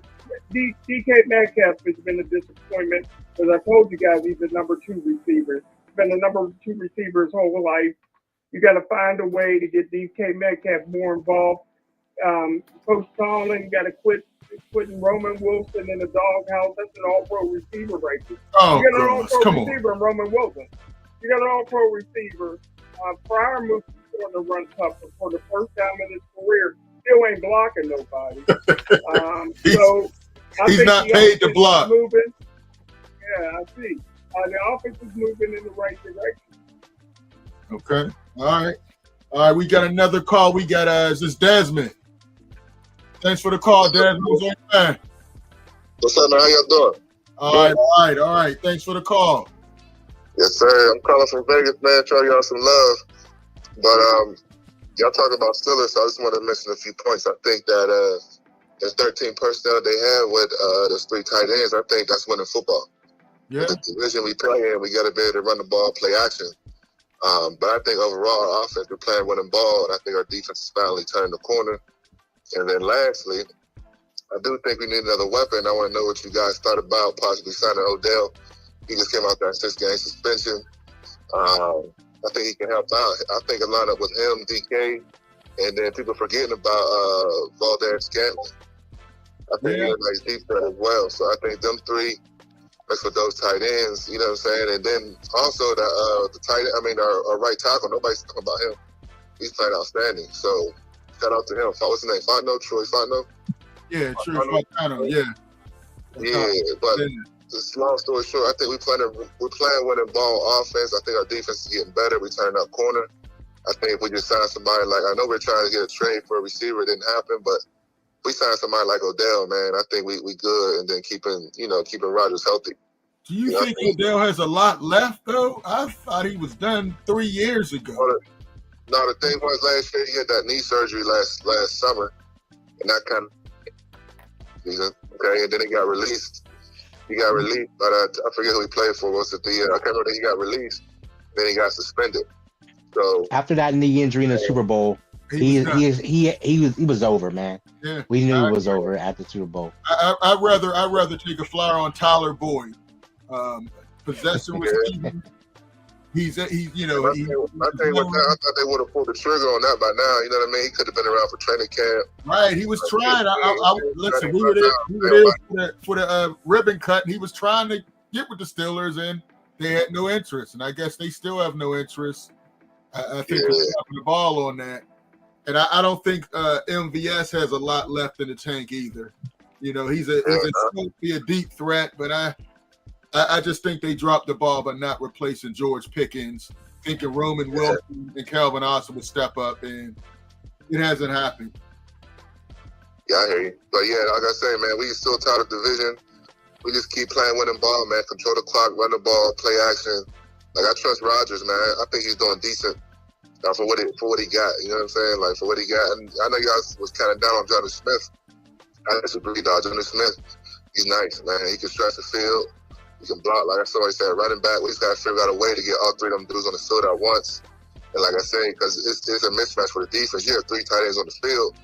DK Metcalf has been a disappointment. As I told you guys, he's the number 2 receiver. He's been the number 2 receiver his whole life. You got to find a way to get DK Metcalf more involved. Coach Tomlin got to quitting Roman Wilson in the doghouse. That's an all-pro receiver right there. Oh, you got an goodness. all-pro Come receiver in Roman Wilson. You got an all-pro receiver. Prior moves on the run tough for the first time in his career. Still ain't blocking nobody. He's not paid to block. Moving. Yeah, I see. The offense is moving in the right direction. Okay. All right. We got another call. We got is this Desmond? Thanks for the call, Desmond. What's up, man? How y'all doing? All right. Thanks for the call. Yes, sir. I'm calling from Vegas, man. Trying y'all some love. But y'all talk about Steelers, so I just want to mention a few points. I think that the 13 personnel they have with those 3 tight ends, I think that's winning football. Yeah. The division we play in, we got to be able to run the ball, play action. But I think overall, our offense, we're playing winning ball, and I think our defense is finally turning the corner. And then lastly, I do think we need another weapon. I want to know what you guys thought about possibly signing Odell. He just came out that 6-game suspension. I think he can help out. I think a lineup with him, DK, and then people forgetting about Valdez Scantling. I think he's a nice deep threat as well. So I think them 3 mix with those tight ends, you know what I'm saying? And then also our right tackle, nobody's talking about him. He's playing outstanding. So shout out to him. What's his name? Troy Fano? Yeah, Troy Fano, yeah. Yeah, but just long story short, I think we're playing winning ball offense. I think our defense is getting better. We turning up corner. I think if we just sign somebody I know we're trying to get a trade for a receiver, it didn't happen, but we sign somebody like Odell, man, I think we good, and then keeping Rodgers healthy. Do you think Odell has a lot left, though? I thought he was done 3 years ago. No, the thing was last year he had that knee surgery last summer, and that kind of season. Okay, and then he got released. But I forget who he played for. Was it I can't remember. He got released, then he got suspended. So after that knee injury in the Super Bowl, he was over, man. Yeah, we knew he was over at the Super Bowl. I'd rather take a flyer on Tyler Boyd. Possession receiver. I thought they would have pulled the trigger on that by now. You know what I mean? He could have been around for training camp. Right, he was trying. Listen, we were there for the ribbon cut, and he was trying to get with the Steelers, and they had no interest. And I guess they still have no interest. I think they're dropping the ball on that. And I don't think MVS has a lot left in the tank either. You know, he's supposed to be a deep threat, but I just think they dropped the ball by not replacing George Pickens, thinking Roman Wilson and Calvin Austin would step up, and it hasn't happened. Yeah, I hear you. But yeah, like I say, man, we still top of the division. We just keep playing winning ball, man. Control the clock, run the ball, play action. Like, I trust Rodgers, man. I think he's doing decent for what he got. You know what I'm saying? Like, for what he got. And I know you guys was kind of down on Johnny Smith. I disagree, dog. Johnny Smith, he's nice, man. He can stretch the field. He can block, like somebody said, running back. We just got to figure out a way to get all 3 of them dudes on the field at once. And like I say, because it's a mismatch for the defense. You have 3 tight ends on the field.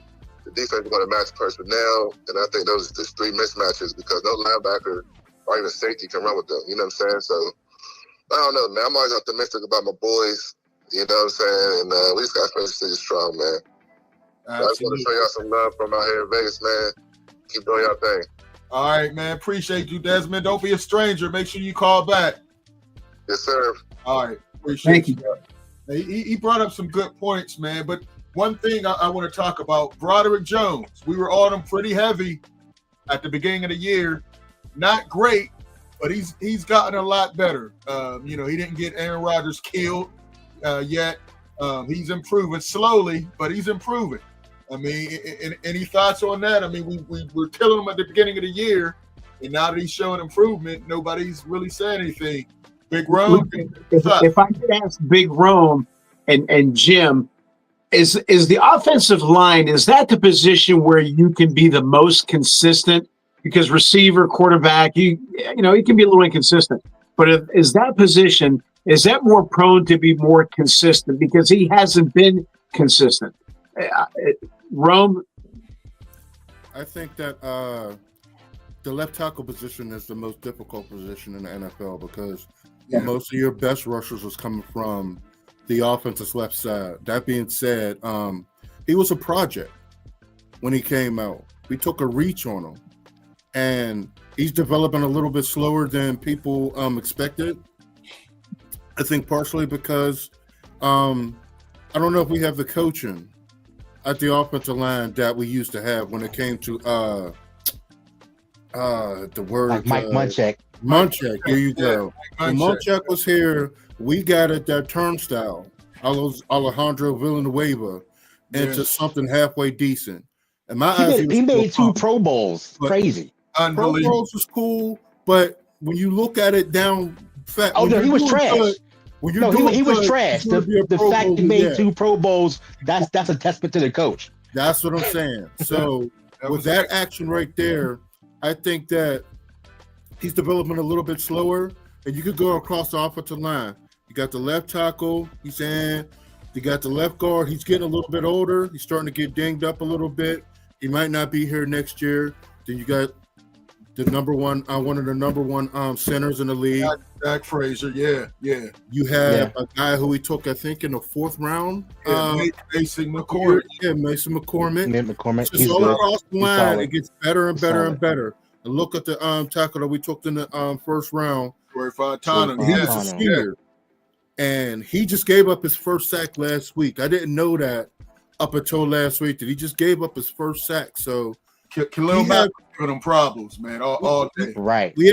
The defense is going to match personnel. And I think those are just 3 mismatches because no linebacker or even safety can run with them. You know what I'm saying? So, I don't know, man. I'm always optimistic about my boys. You know what I'm saying? And we just got to finish this strong, man. I just want to show y'all some love from out here in Vegas, man. Keep doing y'all thing. All right, man. Appreciate you, Desmond. Don't be a stranger. Make sure you call back. Yes, sir. All right. Appreciate you. He brought up some good points, man. But one thing I want to talk about, Broderick Jones. We were on him pretty heavy at the beginning of the year. Not great, but he's gotten a lot better. He didn't get Aaron Rodgers killed yet. He's improving slowly, but he's improving. I mean, any thoughts on that? I mean, we were killing him at the beginning of the year, and now that he's showing improvement, nobody's really saying anything. Big Rome. If I could ask Big Rome and Jim, is the offensive line, is that the position where you can be the most consistent? Because receiver, quarterback, he can be a little inconsistent. But is that position, is that more prone to be more consistent? Because he hasn't been consistent. Rome? I think that the left tackle position is the most difficult position in the NFL because most of your best rushers was coming from the offensive left side. That being said, he was a project when he came out. We took a reach on him, and he's developing a little bit slower than people expected. I think partially because I don't know if we have the coaching at the offensive line that we used to have when it came to the word like Mike Munchak. Munchak, here you go. When Munchak was here, we got at that turnstile, Alejandro Villanueva, into something halfway decent. And my he made 2 Pro Bowls. Crazy. Pro Bowls was cool, but when you look at it down fat, no, he was trash. He was trash. The fact he made 2 Pro Bowls, that's a testament to the coach. That's what I'm saying. So with that action right there, I think that he's developing a little bit slower, and you could go across the offensive line. You got the left tackle, he's in. You got the left guard, he's getting a little bit older. He's starting to get dinged up a little bit. He might not be here next year. Then you got the one of the number one centers in the league. Zach Frazier, yeah. You have a guy who we took, I think, in the 4th round. Mason McCormick. Yeah, Mason McCormick. McCormick. Just all across the line, it gets better and better and better. And look at the tackle that we took in the 1st round. Corey Fontana. He was a senior. And he just gave up his first sack last week. I didn't know that up until last week that he just gave up his first sack. So Khalil Mack for them problems, man, all day. Right. We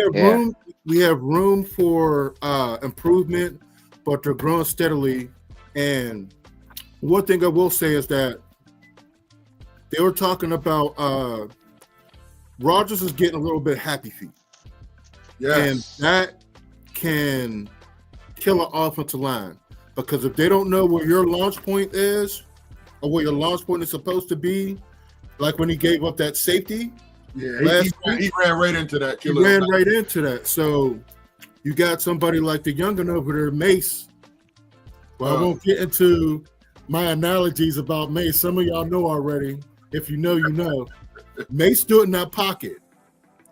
have room for improvement, but they're growing steadily. And one thing I will say is that they were talking about Rodgers is getting a little bit happy feet. Yes. And that can kill an offensive line, because if they don't know where your launch point is or where your launch point is supposed to be, like when he gave up that safety. Yeah, he ran right into that. He ran right into that. So you got somebody like the youngin over there, Mace. Well, I won't get into my analogies about Mace. Some of y'all know already. If you know, you know. Mace stood in that pocket.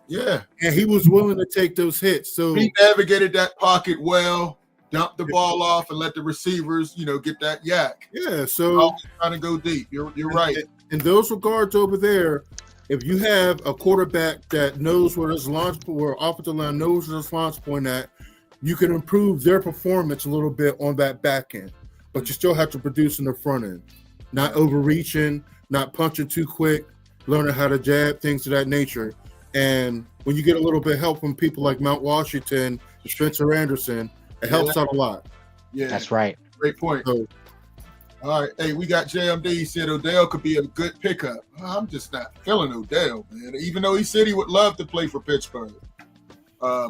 Yeah. And he was willing to take those hits. So he navigated that pocket well, dumped the ball off, and let the receivers, get that yak. Yeah, so trying to go deep. You're right. In those regards over there, if you have a quarterback that knows where his launch point, or offensive line knows where his launch point at, you can improve their performance a little bit on that back end. But you still have to produce in the front end. Not overreaching, not punching too quick, learning how to jab, things of that nature. And when you get a little bit of help from people like Mount Washington, Spencer Anderson, it helps out a lot. Yeah, that's right. Great point. So, all right. Hey, we got JMD. He said Odell could be a good pickup. I'm just not feeling Odell, man. Even though he said he would love to play for Pittsburgh.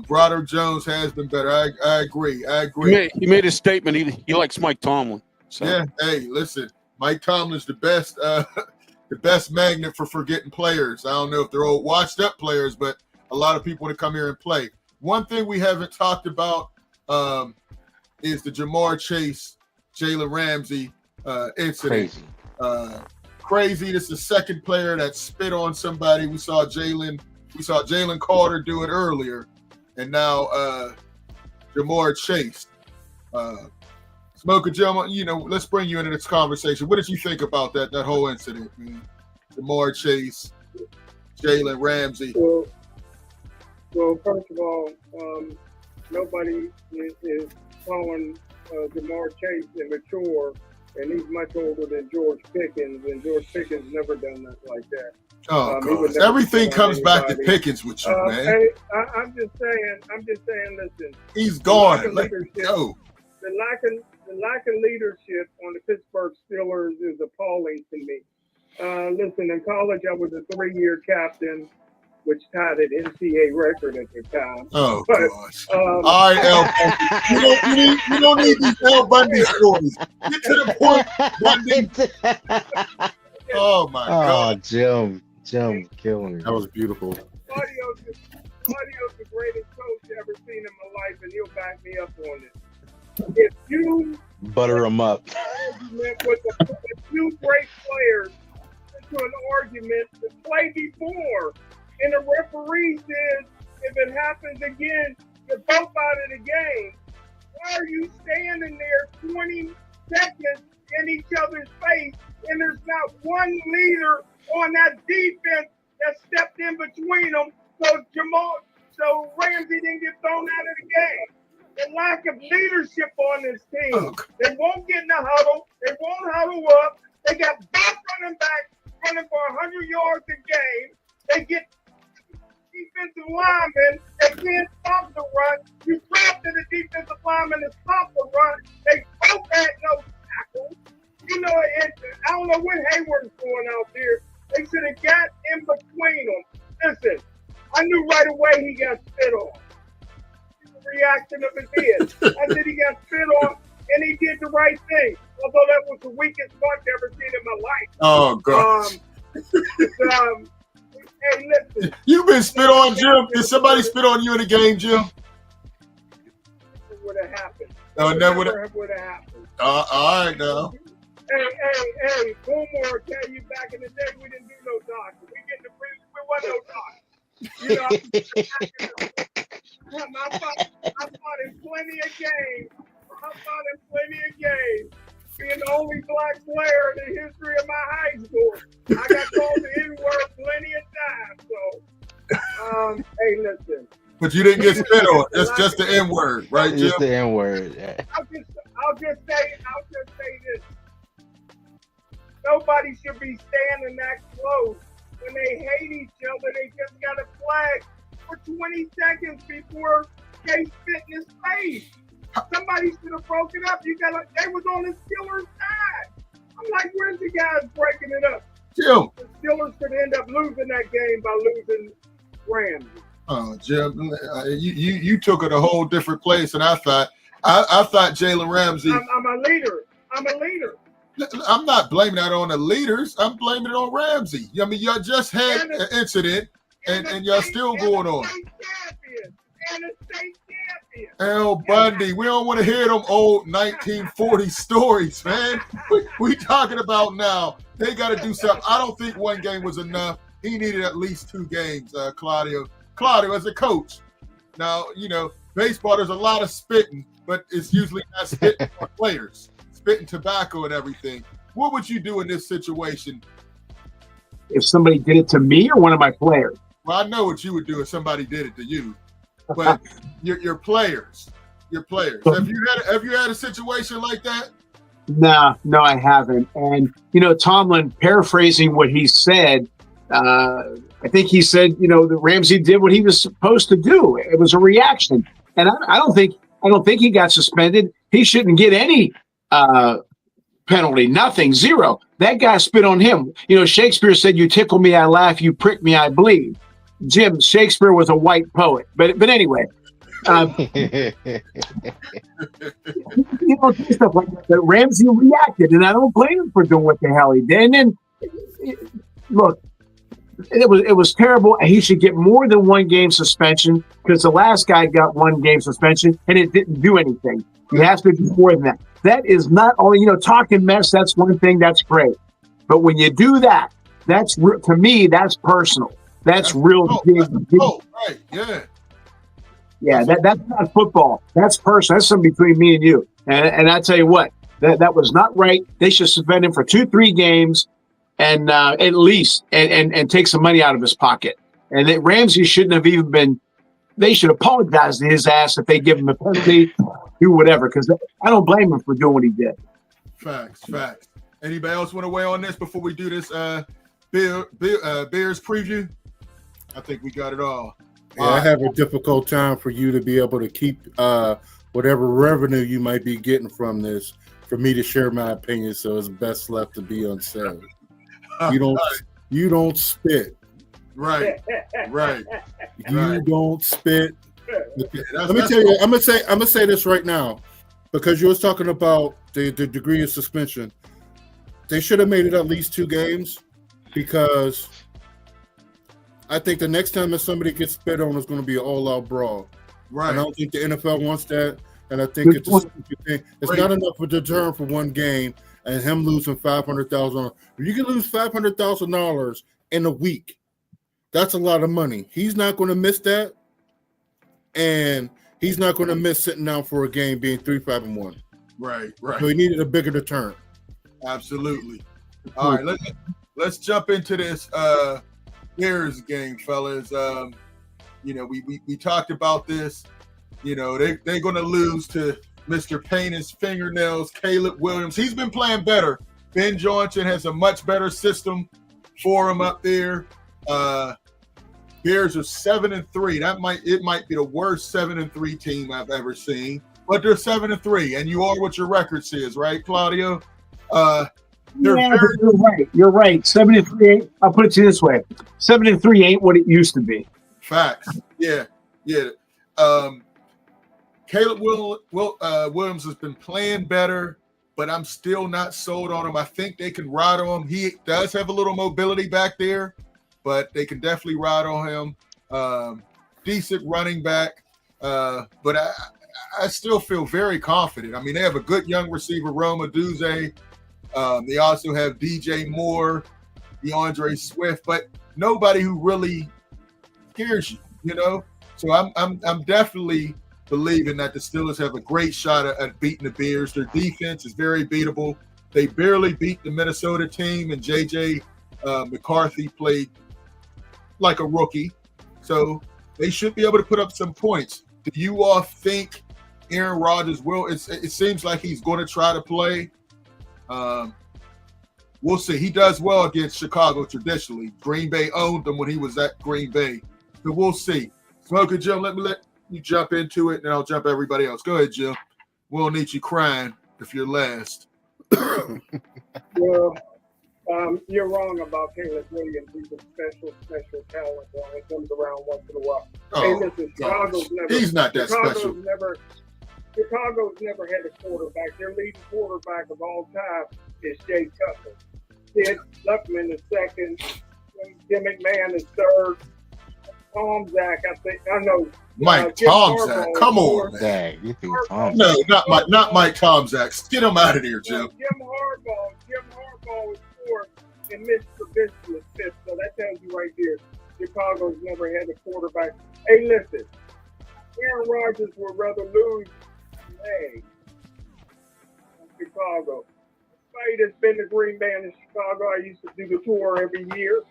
Broderick Jones has been better. I agree. He made a statement. He likes Mike Tomlin. So. Yeah. Hey, listen, Mike Tomlin's the best the best magnet for forgetting players. I don't know if they're old washed up players, but a lot of people want to come here and play. One thing we haven't talked about is the Jamar Chase, Jalen Ramsey incident. Crazy. This is the second player that spit on somebody. We saw Jalen Carter do it earlier, and now Jamar Chase. Smoker Joe, let's bring you into this conversation. What did you think about that whole incident, man? Jamar Chase, Jalen Ramsey. Well, first of all, nobody is calling Jamar Chase immature and he's much older than George Pickens, and George Pickens never done nothing like that. Oh, God. Everything comes back to Pickens with you, man. Hey, I'm just saying, listen. He's gone. Let him go. The lack of leadership on the Pittsburgh Steelers is appalling to me. Listen, in college, I was a 3-year captain, which tied an NCAA record at the time. Oh, gosh. All right, L. Bundy. You don't need these L. Bundy stories. Get to the point, Bundy. Oh, my God. Jim, killing me. That was beautiful. Claudio's the greatest coach I've ever seen in my life, and he'll back me up on it. If you butter them up. With two great players into an argument the play before, and the referee says if it happens again, you're both out of the game. Why are you standing there 20 seconds in each other's face, and there's not one leader on that defense that stepped in between them so Ramsey didn't get thrown out of the game? The lack of leadership on this team. They won't get in the huddle. They won't huddle up. They got both running backs running for 100 yards a game. They get defensive linemen. They can't stop the run. You drafted a defensive lineman to stop the run. They both had no tackles. You know, I don't know what Hayward's doing out there. They should have got in between them. Listen, I knew right away he got spit on. Reaction of his head. I said he got spit on, and he did the right thing. Although that was the weakest punch I've ever seen in my life. Oh, God. Hey, listen. You've been spit on, Jim. Did somebody spit on you in a game, Jim? It would have happened. No, it never would have happened. All right, now. Hey, Boomer, tell you back in the day, we didn't do no doctor. We get the prison, we wasn't no doctor. You know, I fought in plenty of games. Being the only black player in the history of my high school. I got called the N-word plenty of times. So, hey, listen. But you didn't get spit on. That's just the N-word, right, Jim? Just the N-word. Yeah. I'll just say this. Nobody should be standing that close when they hate each other. They just got a flag for 20 seconds before they spit in his face. Somebody should have broken up. They was on the Steelers' side. I'm like, where's the guys breaking it up? Jim. The Steelers could end up losing that game by losing Ramsey. Oh, Jim, you took it a whole different place, and I thought Jalen Ramsey. I'm a leader. I'm not blaming that on the leaders. I'm blaming it on Ramsey. I mean, y'all just had an incident, and y'all still going on. And a state champion. L. Bundy, we don't want to hear them old 1940 stories, man. We talking about now. They got to do something. I don't think one game was enough. He needed at least 2 games, Claudio. Claudio, as a coach. Now, you know, baseball, there's a lot of spitting, but it's usually not spitting for players. Spitting tobacco and everything. What would you do in this situation? If somebody did it to me or one of my players? Well, I know what you would do if somebody did it to you. But your players. Have you had a situation like that? No, I haven't. And you know, Tomlin, paraphrasing what he said, I think he said, you know, that Ramsey did what he was supposed to do. It was a reaction, and I don't think he got suspended. He shouldn't get any penalty. Nothing. 0. That guy spit on him. You know, Shakespeare said, "You tickle me, I laugh. You prick me, I bleed." Jim, Shakespeare was a white poet, but anyway, you know, stuff like that. But Ramsey reacted, and I don't blame him for doing what the hell he did. And then, look, it was terrible. And he should get more than 1 game suspension because the last guy got 1 game suspension and it didn't do anything. He has to do more than that. That is not only, you know, talking mess. That's one thing. That's great, but when you do that, to me, that's personal. That's real big. Oh, right, yeah. Yeah, that's not football. That's personal. That's something between me and you. And I tell you what, that was not right. They should suspend him for 2-3 games, and at least and take some money out of his pocket. And Ramsey shouldn't have even been. They should apologize to his ass if they give him a penalty, do whatever. Because I don't blame him for doing what he did. Facts. Anybody else want to weigh on this before we do this Bears preview? I think we got it all. Yeah, I have a difficult time for you to be able to keep whatever revenue you might be getting from this for me to share my opinion, so it's best left to be unsaid. You don't spit. Right. You don't spit. Let me tell you, I'm gonna say this right now, because you was talking about the degree of suspension. They should have made it at least 2 games, because I think the next time that somebody gets spit on is going to be an all-out brawl. Right. And I don't think the NFL wants that, and I think it's not enough of a deterrent for 1 game and him losing $500,000. If you can lose $500,000 in a week, that's a lot of money. He's not going to miss that, and he's not going to miss sitting down for a game being 3-5-1. Right. So he needed a bigger deterrent. Absolutely. All right, let's jump into this Bears game, fellas. We talked about this. They're going to lose to Mr. Paint His Fingernails, Caleb Williams. He's been playing better. Ben Johnson has a much better system for him up there. Bears are 7-3. It might be the worst 7-3 team I've ever seen, but they're 7-3, and you are what your record says, right, Claudio? You're right. 7-3. I'll put it to you this way: 7-3 ain't what it used to be. Facts. Yeah. Caleb Williams has been playing better, but I'm still not sold on him. I think they can ride on him. He does have a little mobility back there, but they can definitely ride on him. Decent running back, but I still feel very confident. I mean, they have a good young receiver, Roma Duze. They also have DJ Moore, DeAndre Swift, but nobody who really scares you, So I'm definitely believing that the Steelers have a great shot at beating the Bears. Their defense is very beatable. They barely beat the Minnesota team, and J.J. McCarthy played like a rookie. So they should be able to put up some points. Do you all think Aaron Rodgers will? It seems like he's going to try to play. We'll see. He does well against Chicago traditionally. Green Bay owned him when he was at Green Bay. So we'll see. Smoker Jim, let you jump into it, and I'll jump everybody else. Go ahead, Jim. We'll need you crying if you're last. Well, you're wrong about Caleb Williams. He's a special talent. It comes around once in a while. Hey, listen, he's not that special. Chicago's never had a quarterback. Their leading quarterback of all time is Jay Cutler. Sid Luckman is second. Jim McMahon is third. Tom Zach, I know. Mike Tomzak, come on, man. No, not Mike Tomzak. Get him out of here, Jim. Jim Harbaugh is fourth, and Mitch Trubisky is fifth. So that tells you right there, Chicago's never had a quarterback. Hey, listen, Aaron Rodgers would rather lose than Chicago. Somebody that's been to Green Bay in Chicago, I used to do the tour every year.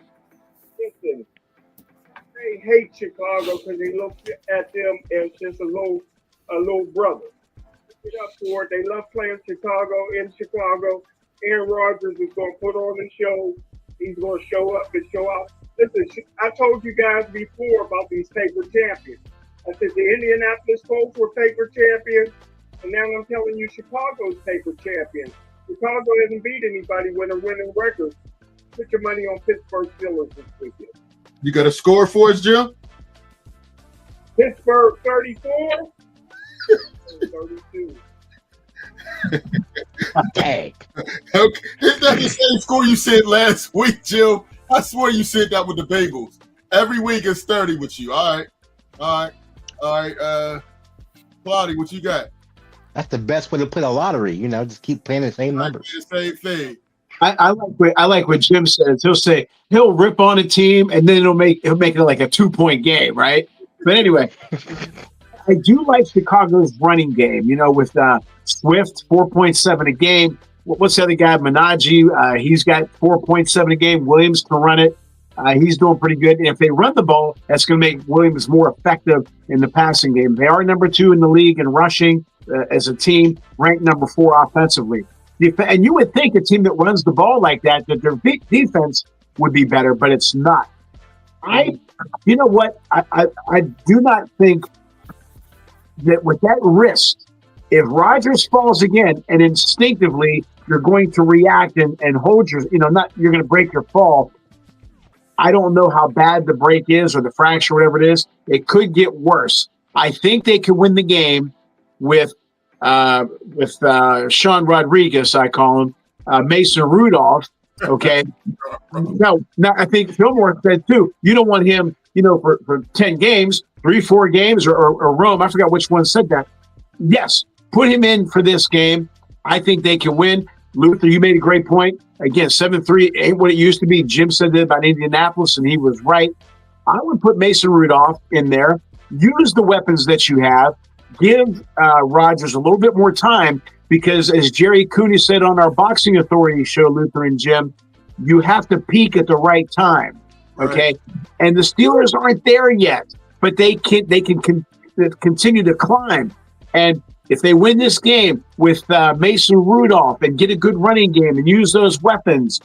Listen. They hate Chicago because they look at them as just a little brother. Get up for it. They love playing in Chicago. Aaron Rodgers is going to put on the show. He's going to show up and show out. Listen, I told you guys before about these paper champions. I said the Indianapolis Colts were paper champions, and now I'm telling you Chicago's paper champions. Chicago hasn't beat anybody with a winning record. Put your money on Pittsburgh Steelers this weekend. You got a score for us, Jim? Pittsburgh 34, 32. Okay. Is that the same score you said last week, Jim? I swear you said that with the Bengals. Every week is 30 with you. All right. Claudia, what you got? That's the best way to play a lottery. Just keep playing the same numbers. Same thing. I like what Jim says. He'll rip on a team, and then he'll make it like a 2-point game, right? But anyway, I do like Chicago's running game. With Swift 4.7 a game. What's the other guy? Minaj. He's got 4.7 a game. Williams can run it. He's doing pretty good. And if they run the ball, that's going to make Williams more effective in the passing game. They are number 2 in the league in rushing as a team, ranked number 4 offensively. And you would think a team that runs the ball like that their defense would be better, but it's not. You know what? I do not think that with that risk, if Rodgers falls again and instinctively you're going to react and hold you're going to break your fall. I don't know how bad the break is or the fracture, whatever it is. It could get worse. I think they could win the game with Sean Rodriguez, I call him, Mason Rudolph. Okay. No, I think Fillmore said too, you don't want him, for 10 games, 3-4 games or Rome. I forgot which one said that. Yes, put him in for this game. I think they can win. Luther, you made a great point. Again, 7-3 ain't what it used to be. Jim said that about Indianapolis, and he was right. I would put Mason Rudolph in there. Use the weapons that you have. Give Rodgers a little bit more time because, as Jerry Cooney said on our Boxing Authority show, Luther and Jim, you have to peak at the right time. Okay, right. And the Steelers aren't there yet, but they can continue to climb. And if they win this game with Mason Rudolph and get a good running game and use those weapons,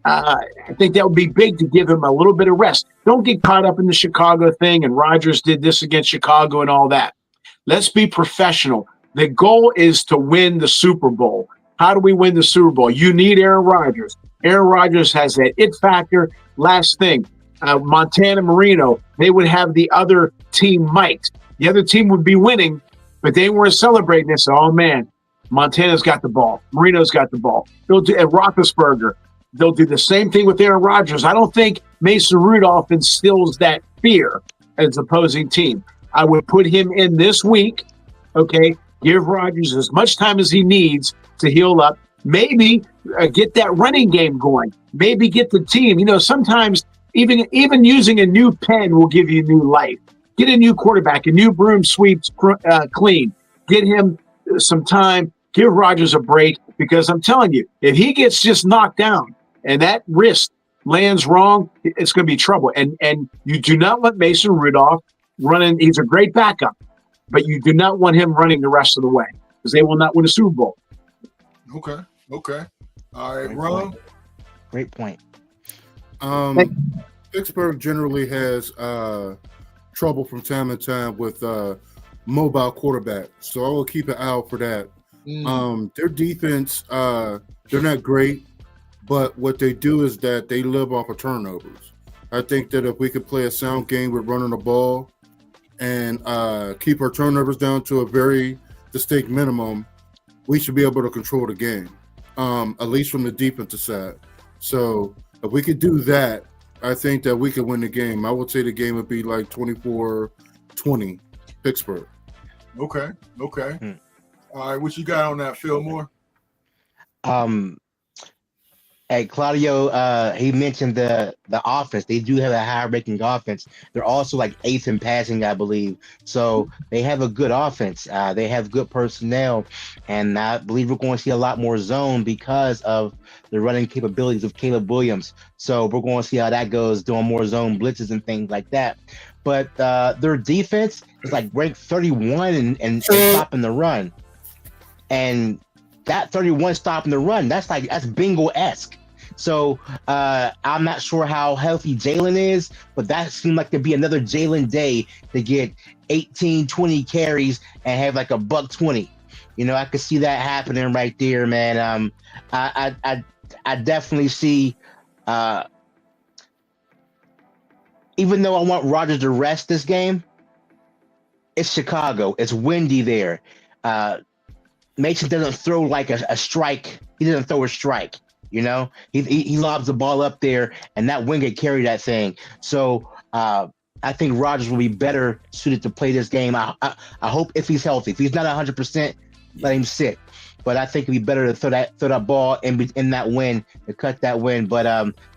I think that would be big to give him a little bit of rest. Don't get caught up in the Chicago thing and Rodgers did this against Chicago and all that. Let's be professional. The goal is to win the Super Bowl. How do we win the Super Bowl? You need Aaron Rodgers. Aaron Rodgers has that it factor. Last thing, Montana Marino, they would have the other team mic'd. The other team would be winning, but they weren't celebrating this. Oh, man, Montana's got the ball. Marino's got the ball. They'll do at Roethlisberger. They'll do the same thing with Aaron Rodgers. I don't think Mason Rudolph instills that fear as opposing team. I would put him in this week, okay? Give Rodgers as much time as he needs to heal up. Maybe get that running game going. Maybe get the team. Sometimes even using a new pen will give you new life. Get a new quarterback, a new broom sweeps clean. Get him some time. Give Rodgers a break because I'm telling you, if he gets just knocked down and that wrist lands wrong, it's going to be trouble. And you do not want Mason Rudolph running. He's a great backup, but you do not want him running the rest of the way because they will not win a Super Bowl. Okay. All right, Ron. Great point. Pittsburgh generally has trouble from time to time with mobile quarterback, so I will keep an eye out for that. Their defense, they're not great, but what they do is that they live off of turnovers. I think that if we could play a sound game with running the ball and keep our turnovers down to a very distinct minimum, we should be able to control the game, at least from the defensive side. So if we could do that, I think that we could win the game. I would say the game would be like 24-20, Pittsburgh. Okay. All right, what you got on that, Fillmore? Hey, Claudio, he mentioned the offense. They do have a high-ranking offense. They're also like 8th in passing, I believe. So they have a good offense. They have good personnel, and I believe we're going to see a lot more zone because of the running capabilities of Caleb Williams. So we're going to see how that goes, doing more zone blitzes and things like that. But their defense is like ranked 31 and stopping the run. And that 31 stopping the run, that's Bengal-esque. So I'm not sure how healthy Jalen is, but that seemed like to be another Jalen day to get 18, 20 carries and have like $120. I could see that happening right there, man. I definitely see, even though I want Rodgers to rest this game, it's Chicago. It's windy there. Mason doesn't throw like a strike. He doesn't throw a strike. He lobs the ball up there, and that wind could carry that thing. So I think Rodgers will be better suited to play this game. I hope if he's healthy. If he's not 100%, let him sit. But I think it'd be better to throw that ball in that wind to cut that wind. But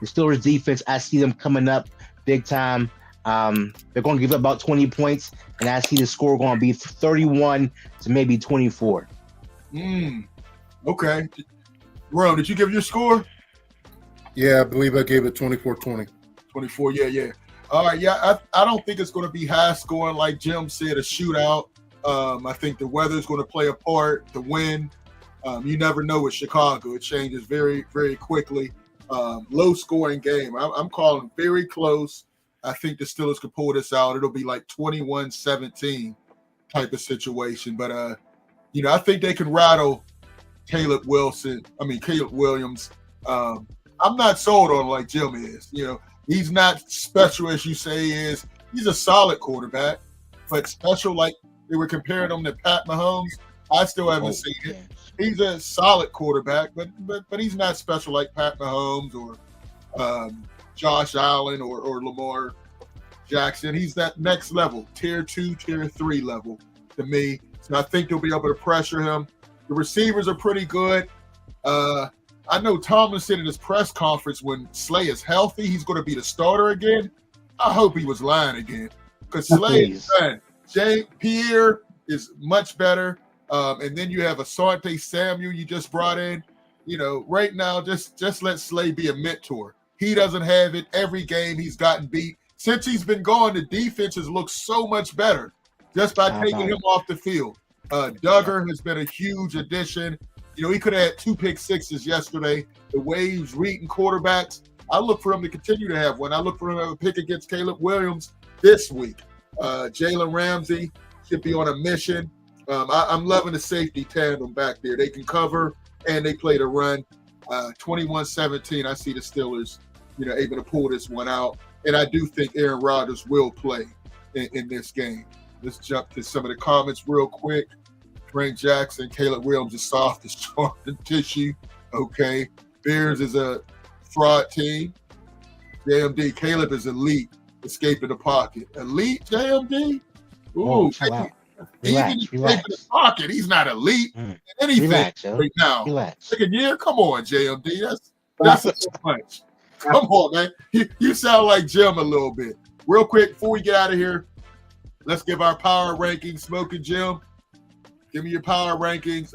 the Steelers defense, I see them coming up big time. They're going to give up about 20 points, and I see the score going to be 31 to maybe 24. Okay. Ron, did you give your score? Yeah, I believe I gave it 24-20. 24, yeah. All right, yeah, I don't think it's going to be high scoring like Jim said, a shootout. I think the weather's going to play a part, the wind. You never know with Chicago. It changes very, very quickly. Low-scoring game. I'm calling very close. I think the Steelers could pull this out. It'll be like 21-17 type of situation. But, I think they can rattle Caleb Williams. I'm not sold on like Jim is. He's not special as you say he is. He's a solid quarterback, but special like they were comparing him to Pat Mahomes. I still haven't seen it. He's a solid quarterback, but he's not special like Pat Mahomes or Josh Allen or Lamar Jackson. He's that next level, tier 2, tier 3 level to me. So I think they'll be able to pressure him. The receivers are pretty good. I know Tomlin said in his press conference when Slay is healthy, he's going to be the starter again. I hope he was lying again because Slay is done. Pierre is much better. And then you have Asante Samuel you just brought in. Right now, just let Slay be a mentor. He doesn't have it. Every game he's gotten beat. Since he's been gone, the defense has looked so much better just by taking him off the field. Duggar has been a huge addition. He could have had 2 pick sixes yesterday. The way he's reading quarterbacks, I look for him to continue to have one. I look for him to have a pick against Caleb Williams this week. Jalen Ramsey should be on a mission. I'm loving the safety tandem back there. They can cover and they play the run. 21-17, I see the Steelers, able to pull this one out. And I do think Aaron Rodgers will play in this game. Let's jump to some of the comments real quick. Frank Jackson, Caleb Williams is soft as sharpened tissue. Okay. Bears is a fraud team. JMD, Caleb is elite, escaping the pocket. Elite, JMD? Ooh, even escaping the pocket, he's not elite. Anything right now. Second year? Come on, JMD. That's a much. Come on, man. You sound like Jim a little bit. Real quick, before we get out of here, let's give our power rankings. Smoking Jim, give me your power rankings.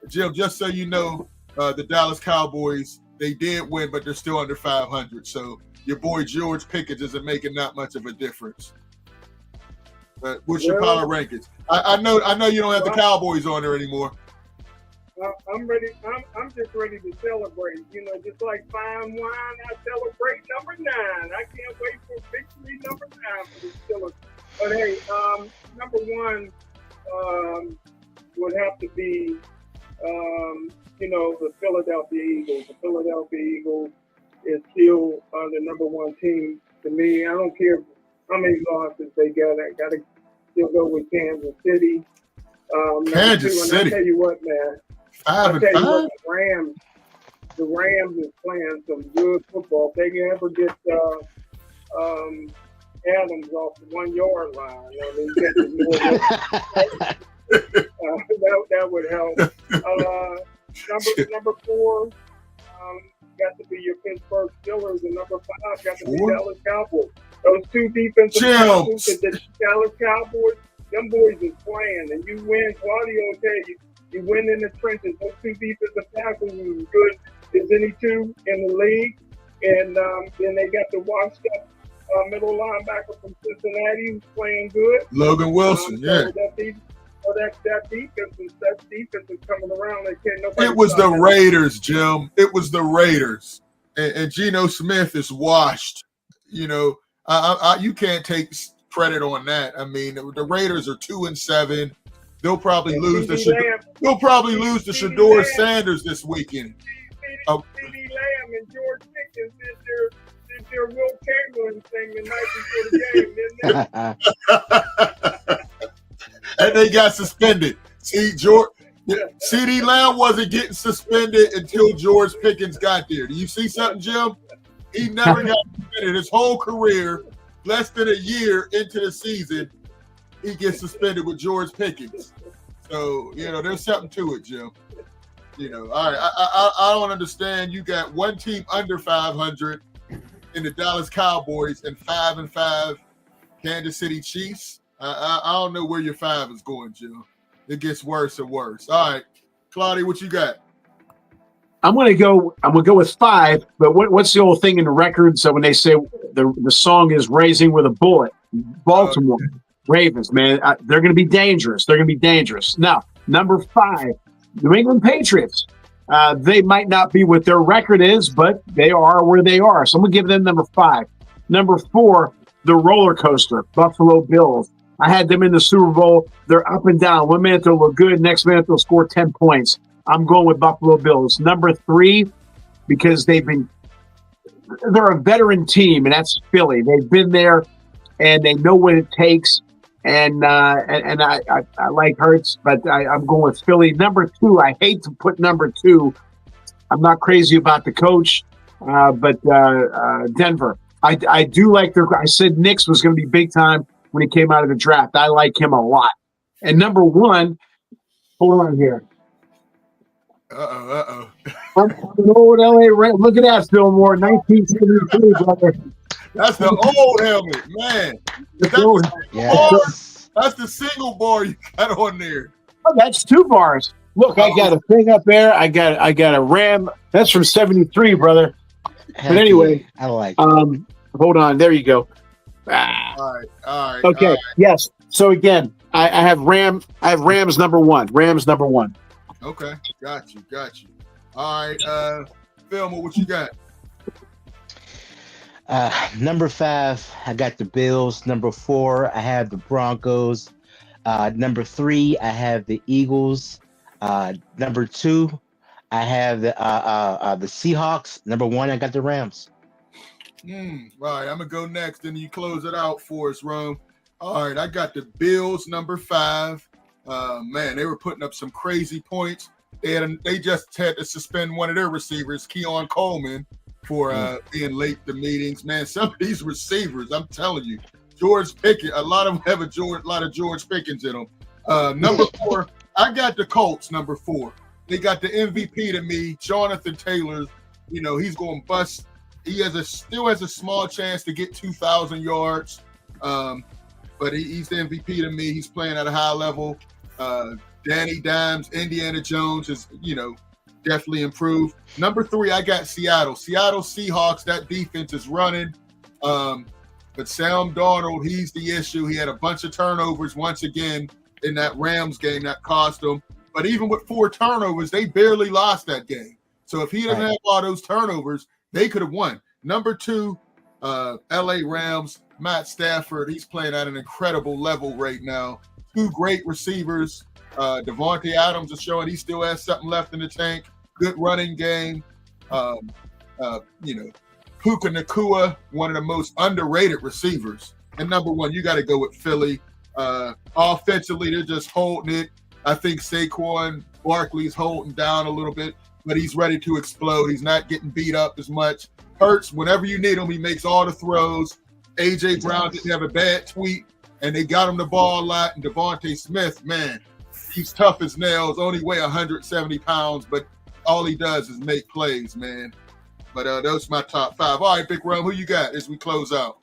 Jim, just so you know, the Dallas Cowboys, they did win, but they're still under 500. So your boy George Pickens isn't making that much of a difference. What's your power rankings? I know you don't have the Cowboys on there anymore. I'm ready. I'm just ready to celebrate. Just like fine wine, I celebrate number 9. I can't wait for victory number 9 for the Steelers. But hey, number 1 would have to be, the Philadelphia Eagles. The Philadelphia Eagles is still the number 1 team to me. I don't care how many losses they got. I got to still go with Kansas City. Kansas City. I tell you what, man. 5-5. The Rams is playing some good football. If they can ever get Adams off the 1-yard line, that would help. Number 4 got to be your Pittsburgh Steelers, and number 5 got to be Dallas Cowboys. Those 2 defensive tackles, the Dallas Cowboys, them boys is playing, and you win. Claudio will tell you, you win in the trenches. Those 2 defensive tackles is good as any 2 in the league. And then they got the washed up middle linebacker from Cincinnati who's playing good. Logan Wilson, yeah. That defense is coming around. It was the Raiders, Jim. It was the Raiders. And Geno Smith is washed. You can't take credit on that. I mean, the Raiders are 2-7. They'll probably lose to Shedeur Sanders this weekend. CeeDee Lamb and George Pickens did their Will Chamberlain thing the night before the game, didn't they? And they got suspended. CeeDee Lamb wasn't getting suspended until George Pickens got there. Do you see something, Jim? He never got suspended his whole career. Less than a year into the season, he gets suspended with George Pickens. So, there's something to it, Jim. All right, I don't understand. You got one team under 500 in the Dallas Cowboys and 5-5 Kansas City Chiefs. I don't know where your 5 is going, Jim. It gets worse and worse. All right, Claudia, what you got? I'm gonna go with 5. But what's the old thing in the records? So when they say the song is "Raising with a Bullet," Baltimore Ravens, man, they're gonna be dangerous. They're gonna be dangerous. Now, number 5, New England Patriots. They might not be what their record is, but they are where they are. So I'm going to give them number 5. Number 4, the roller coaster, Buffalo Bills. I had them in the Super Bowl. They're up and down. One minute they'll look good. Next minute they'll score 10 points. I'm going with Buffalo Bills. Number 3, because they're a veteran team, and that's Philly. They've been there, and they know what it takes. And I like Hurts, but I'm going with Philly. Number 2, I hate to put number 2. I'm not crazy about the coach, but Denver. I do like I said Knicks was going to be big time when he came out of the draft. I like him a lot. And number 1, hold on here. I'm an old LA Rams. Look at that, Fillmore, 1973, brother. That's the old helmet, man. That's the single bar you got on there. Oh, that's 2 bars. Look, I got a thing up there. I got a Ram. That's from 73, brother. But anyway, I like. Hold on. There you go. All right. Okay. All right. Yes. So again, I have Rams number 1. Rams number 1. Okay. Got you. All right. Fillmore, what you got? Number 5, I got the Bills. Number 4, I have the Broncos. Number 3, I have the Eagles. Number 2, I have the Seahawks. Number 1, I got the Rams. Right, I'm gonna go next, and you close it out for us, Rome. All right, I got the Bills number 5. Man, they were putting up some crazy points. They just had to suspend one of their receivers, Keon Coleman, for being late to meetings. Man, some of these receivers, I'm telling you, George Pickens, a lot of them have a lot of George Pickens in them. Number 4, I got the Colts number 4. They got the MVP to me, Jonathan Taylor. You know, he's going to bust. He still has a small chance to get 2,000 yards. But he's the MVP to me. He's playing at a high level. Danny Dimes, Indiana Jones is, definitely improved. Number 3, I got Seattle. Seattle Seahawks, that defense is running. But Sam Darnold, he's the issue. He had a bunch of turnovers once again in that Rams game that cost them. But even with 4 turnovers, they barely lost that game. So if he didn't have all those turnovers, they could have won. Number 2, LA Rams, Matt Stafford. He's playing at an incredible level right now. 2 great receivers. Devontae Adams is showing he still has something left in the tank. Good running game. Puka Nacua, one of the most underrated receivers. And number 1, you got to go with Philly. Offensively, they're just holding it. I think Saquon Barkley's holding down a little bit, but he's ready to explode. He's not getting beat up as much. Hurts, whenever you need him, he makes all the throws. A.J. Brown didn't have a bad tweet, and they got him the ball a lot. And Devontae Smith, man, he's tough as nails, only weigh 170 pounds, but all he does is make plays, man. But those are my top 5. All right, Big Rum, who you got as we close out?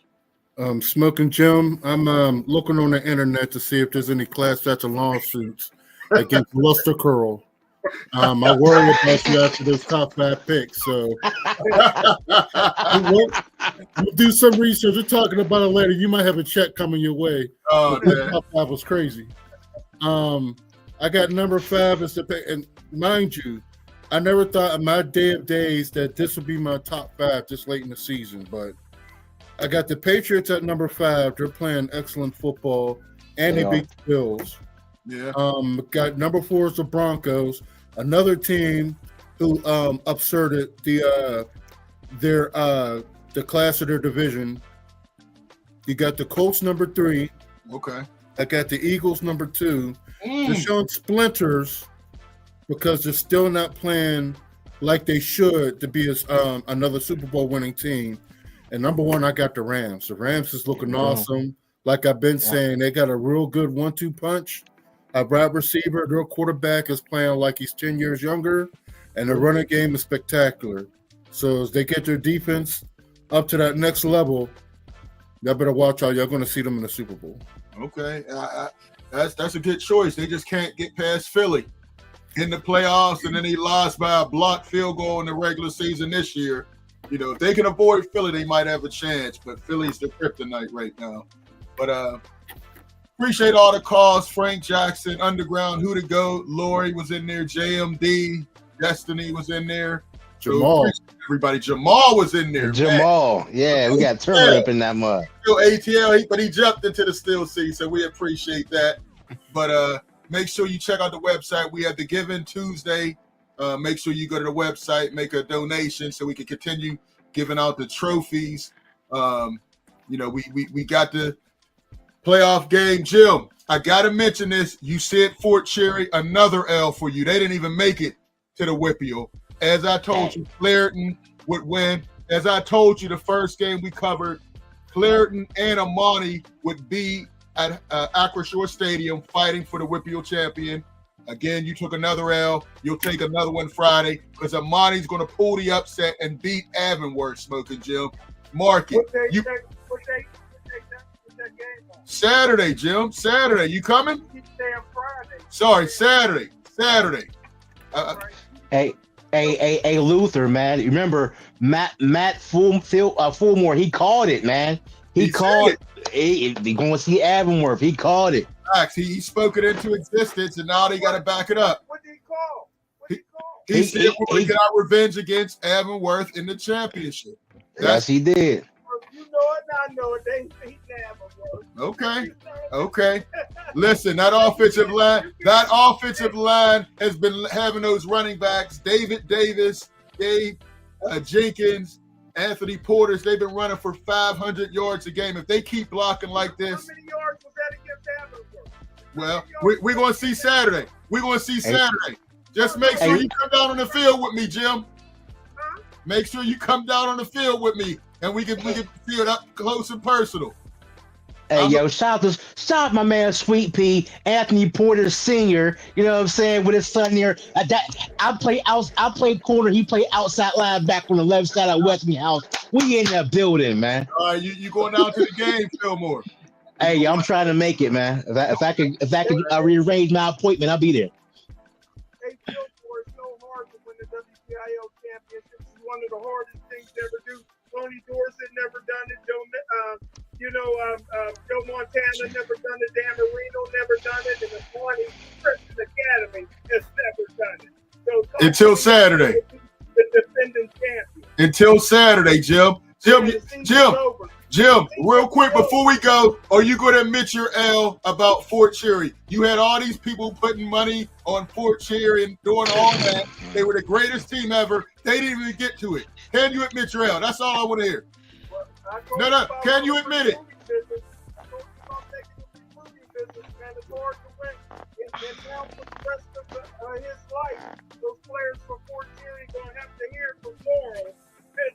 Smoking Jim. I'm looking on the internet to see if there's any class action lawsuits against Luster Curl. I worry about you after those top 5 picks. So we'll do some research. We're talking about it later. You might have a check coming your way. Oh, man. Top 5 was crazy. I got number 5 as and mind you, I never thought in my day of days that this would be my top 5 this late in the season, but I got the Patriots at number 5. They're playing excellent football, and they beat the Bills. Yeah. Got number 4 is the Broncos, another team who upserted the class of their division. You got the Colts number 3. Okay. I got the Eagles number 2. They're showing splinters because they're still not playing like they should to be another Super Bowl winning team. And number 1, I got the Rams. The Rams is looking awesome. Like I've been saying, they got a real good 1-2 punch. A wide receiver, their quarterback is playing like he's 10 years younger, and the running game is spectacular. So as they get their defense up to that next level, y'all better watch out. Y'all going to see them in the Super Bowl. Okay. That's a good choice. They just can't get past Philly in the playoffs, and then he lost by a blocked field goal in the regular season this year. If they can avoid Philly, they might have a chance, but Philly's the kryptonite right now. But Appreciate all the calls. Frank Jackson, Underground, Who to Go, Lori was in there, JMD, Destiny was in there. Jamal. So everybody. Jamal was in there. Jamal. Man. Yeah, we got Turner up in that mud. Still ATL, but he jumped into the still seat, so we appreciate that. But make sure you check out the website. We have the Giving Tuesday. Make sure you go to the website, make a donation so we can continue giving out the trophies. We got the playoff game. Jim, I got to mention this. You said Fort Cherry, another L for you. They didn't even make it to the Whippeal. As I told you, Clairton would win. As I told you, the first game we covered, Clairton and Amani would be at Acrisure Stadium fighting for the Whippeal champion. Again, you took another L. You'll take another one Friday because Amani's going to pull the upset and beat Avonworth, Smoking Jim. Mark it. What day that game on? Saturday, Jim. Saturday. You coming? Keep saying Friday. Sorry, Saturday. Hey, Luther, man. You remember Matt Fulmore? He called it, man. He called it. He going to see Avonworth. He called it. He spoke it into existence, and now they got to back it up. What did he call? He said we're going to get our revenge against Avonworth in the championship. Yes, he did. You know it, I know it. They beat Avonworth. Okay. Listen, that offensive line has been having those running backs, David Davis, Dave Jenkins, Anthony Porters. They've been running for 500 yards a game. If they keep blocking like this. How many yards was that against Avonworth? Well, we're going to see Saturday. Just make sure you come down on the field with me, Jim. Make sure you come down on the field with me, and we can see it up close and personal. Hey, shout out my man Sweet Pea, Anthony Porter Sr., you know what I'm saying, with his son there. I play corner, he played outside linebacker on the left side of Westinghouse. We in that building, man. All right, you going down to the game, Fillmore. Hey, I'm trying to make it, man. If I could rearrange my appointment, I'll be there. Hey, Fillmore, it's so hard to win the WCIL championship. It's one of the hardest things to ever do. Tony Dorsett never done it. Joe Montana never done it. Dan Marino never done it. And the Swanee Christian Academy has never done it. So until Saturday. The defending champion. Until Saturday, Jim. Jim, real quick before we go, are you going to admit your L about Fort Cherry? You had all these people putting money on Fort Cherry and doing all that. They were the greatest team ever. They didn't even get to it. Can you admit your L? That's all I want to hear. No. Can you admit it? It's hard to win. And now for the rest of his life, those players from Fort Cherry going to have to hear from Laurel that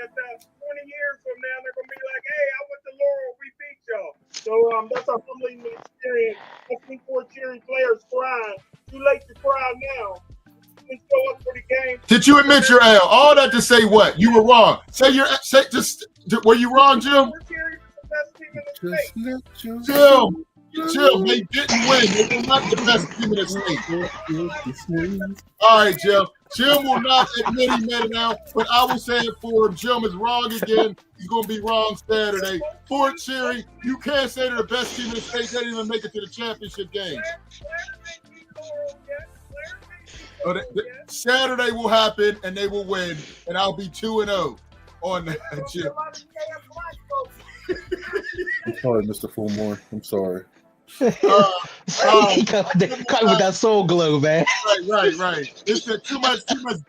20 years from now, they're going to be like, hey, I went to Laurel, we beat y'all. So that's a humbling experience. I see Fort Cherry players crying. Too late to cry now. Just go up for the game. Did you admit your L? All that to say what? You were wrong. Were you wrong, Jim? Fort Cherry was the best team in the state. Jim, they didn't win. They were not the best team in the state. All right, Jim. Jim will not admit he made it out, but I will say it for him. Jim is wrong again. He's going to be wrong Saturday. Fort Cherry, you can't say they're the best team in the state. They didn't even make it to the championship game. Saturday will happen, and they will win, and I'll be 2-0 on that, Jim. I'm sorry, Mr. Fulmore. I'm sorry. He cut with that soul glow, man. Right. It's that too much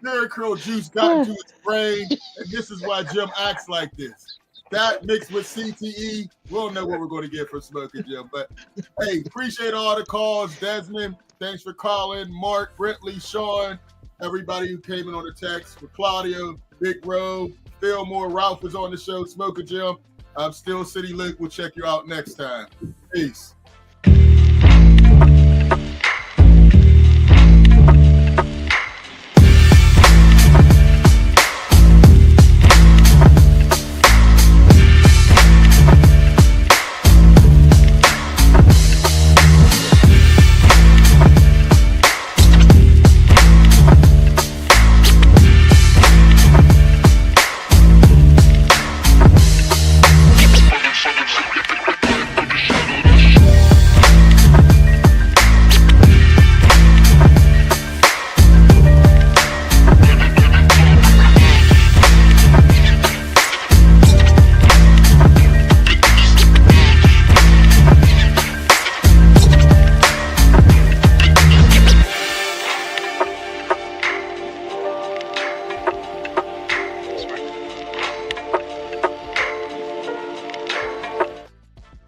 Dairy Curl juice got into his brain, and this is why Jim acts like this. That mixed with CTE, we don't know what we're going to get for Smoking Jim. But hey, appreciate all the calls. Desmond, thanks for calling. Mark, Brentley, Sean, everybody who came in on the text. For Claudio, Big Rowe, Fillmore, Ralph was on the show. Smoking Jim. I'm still City Luke. We'll check you out next time. Peace.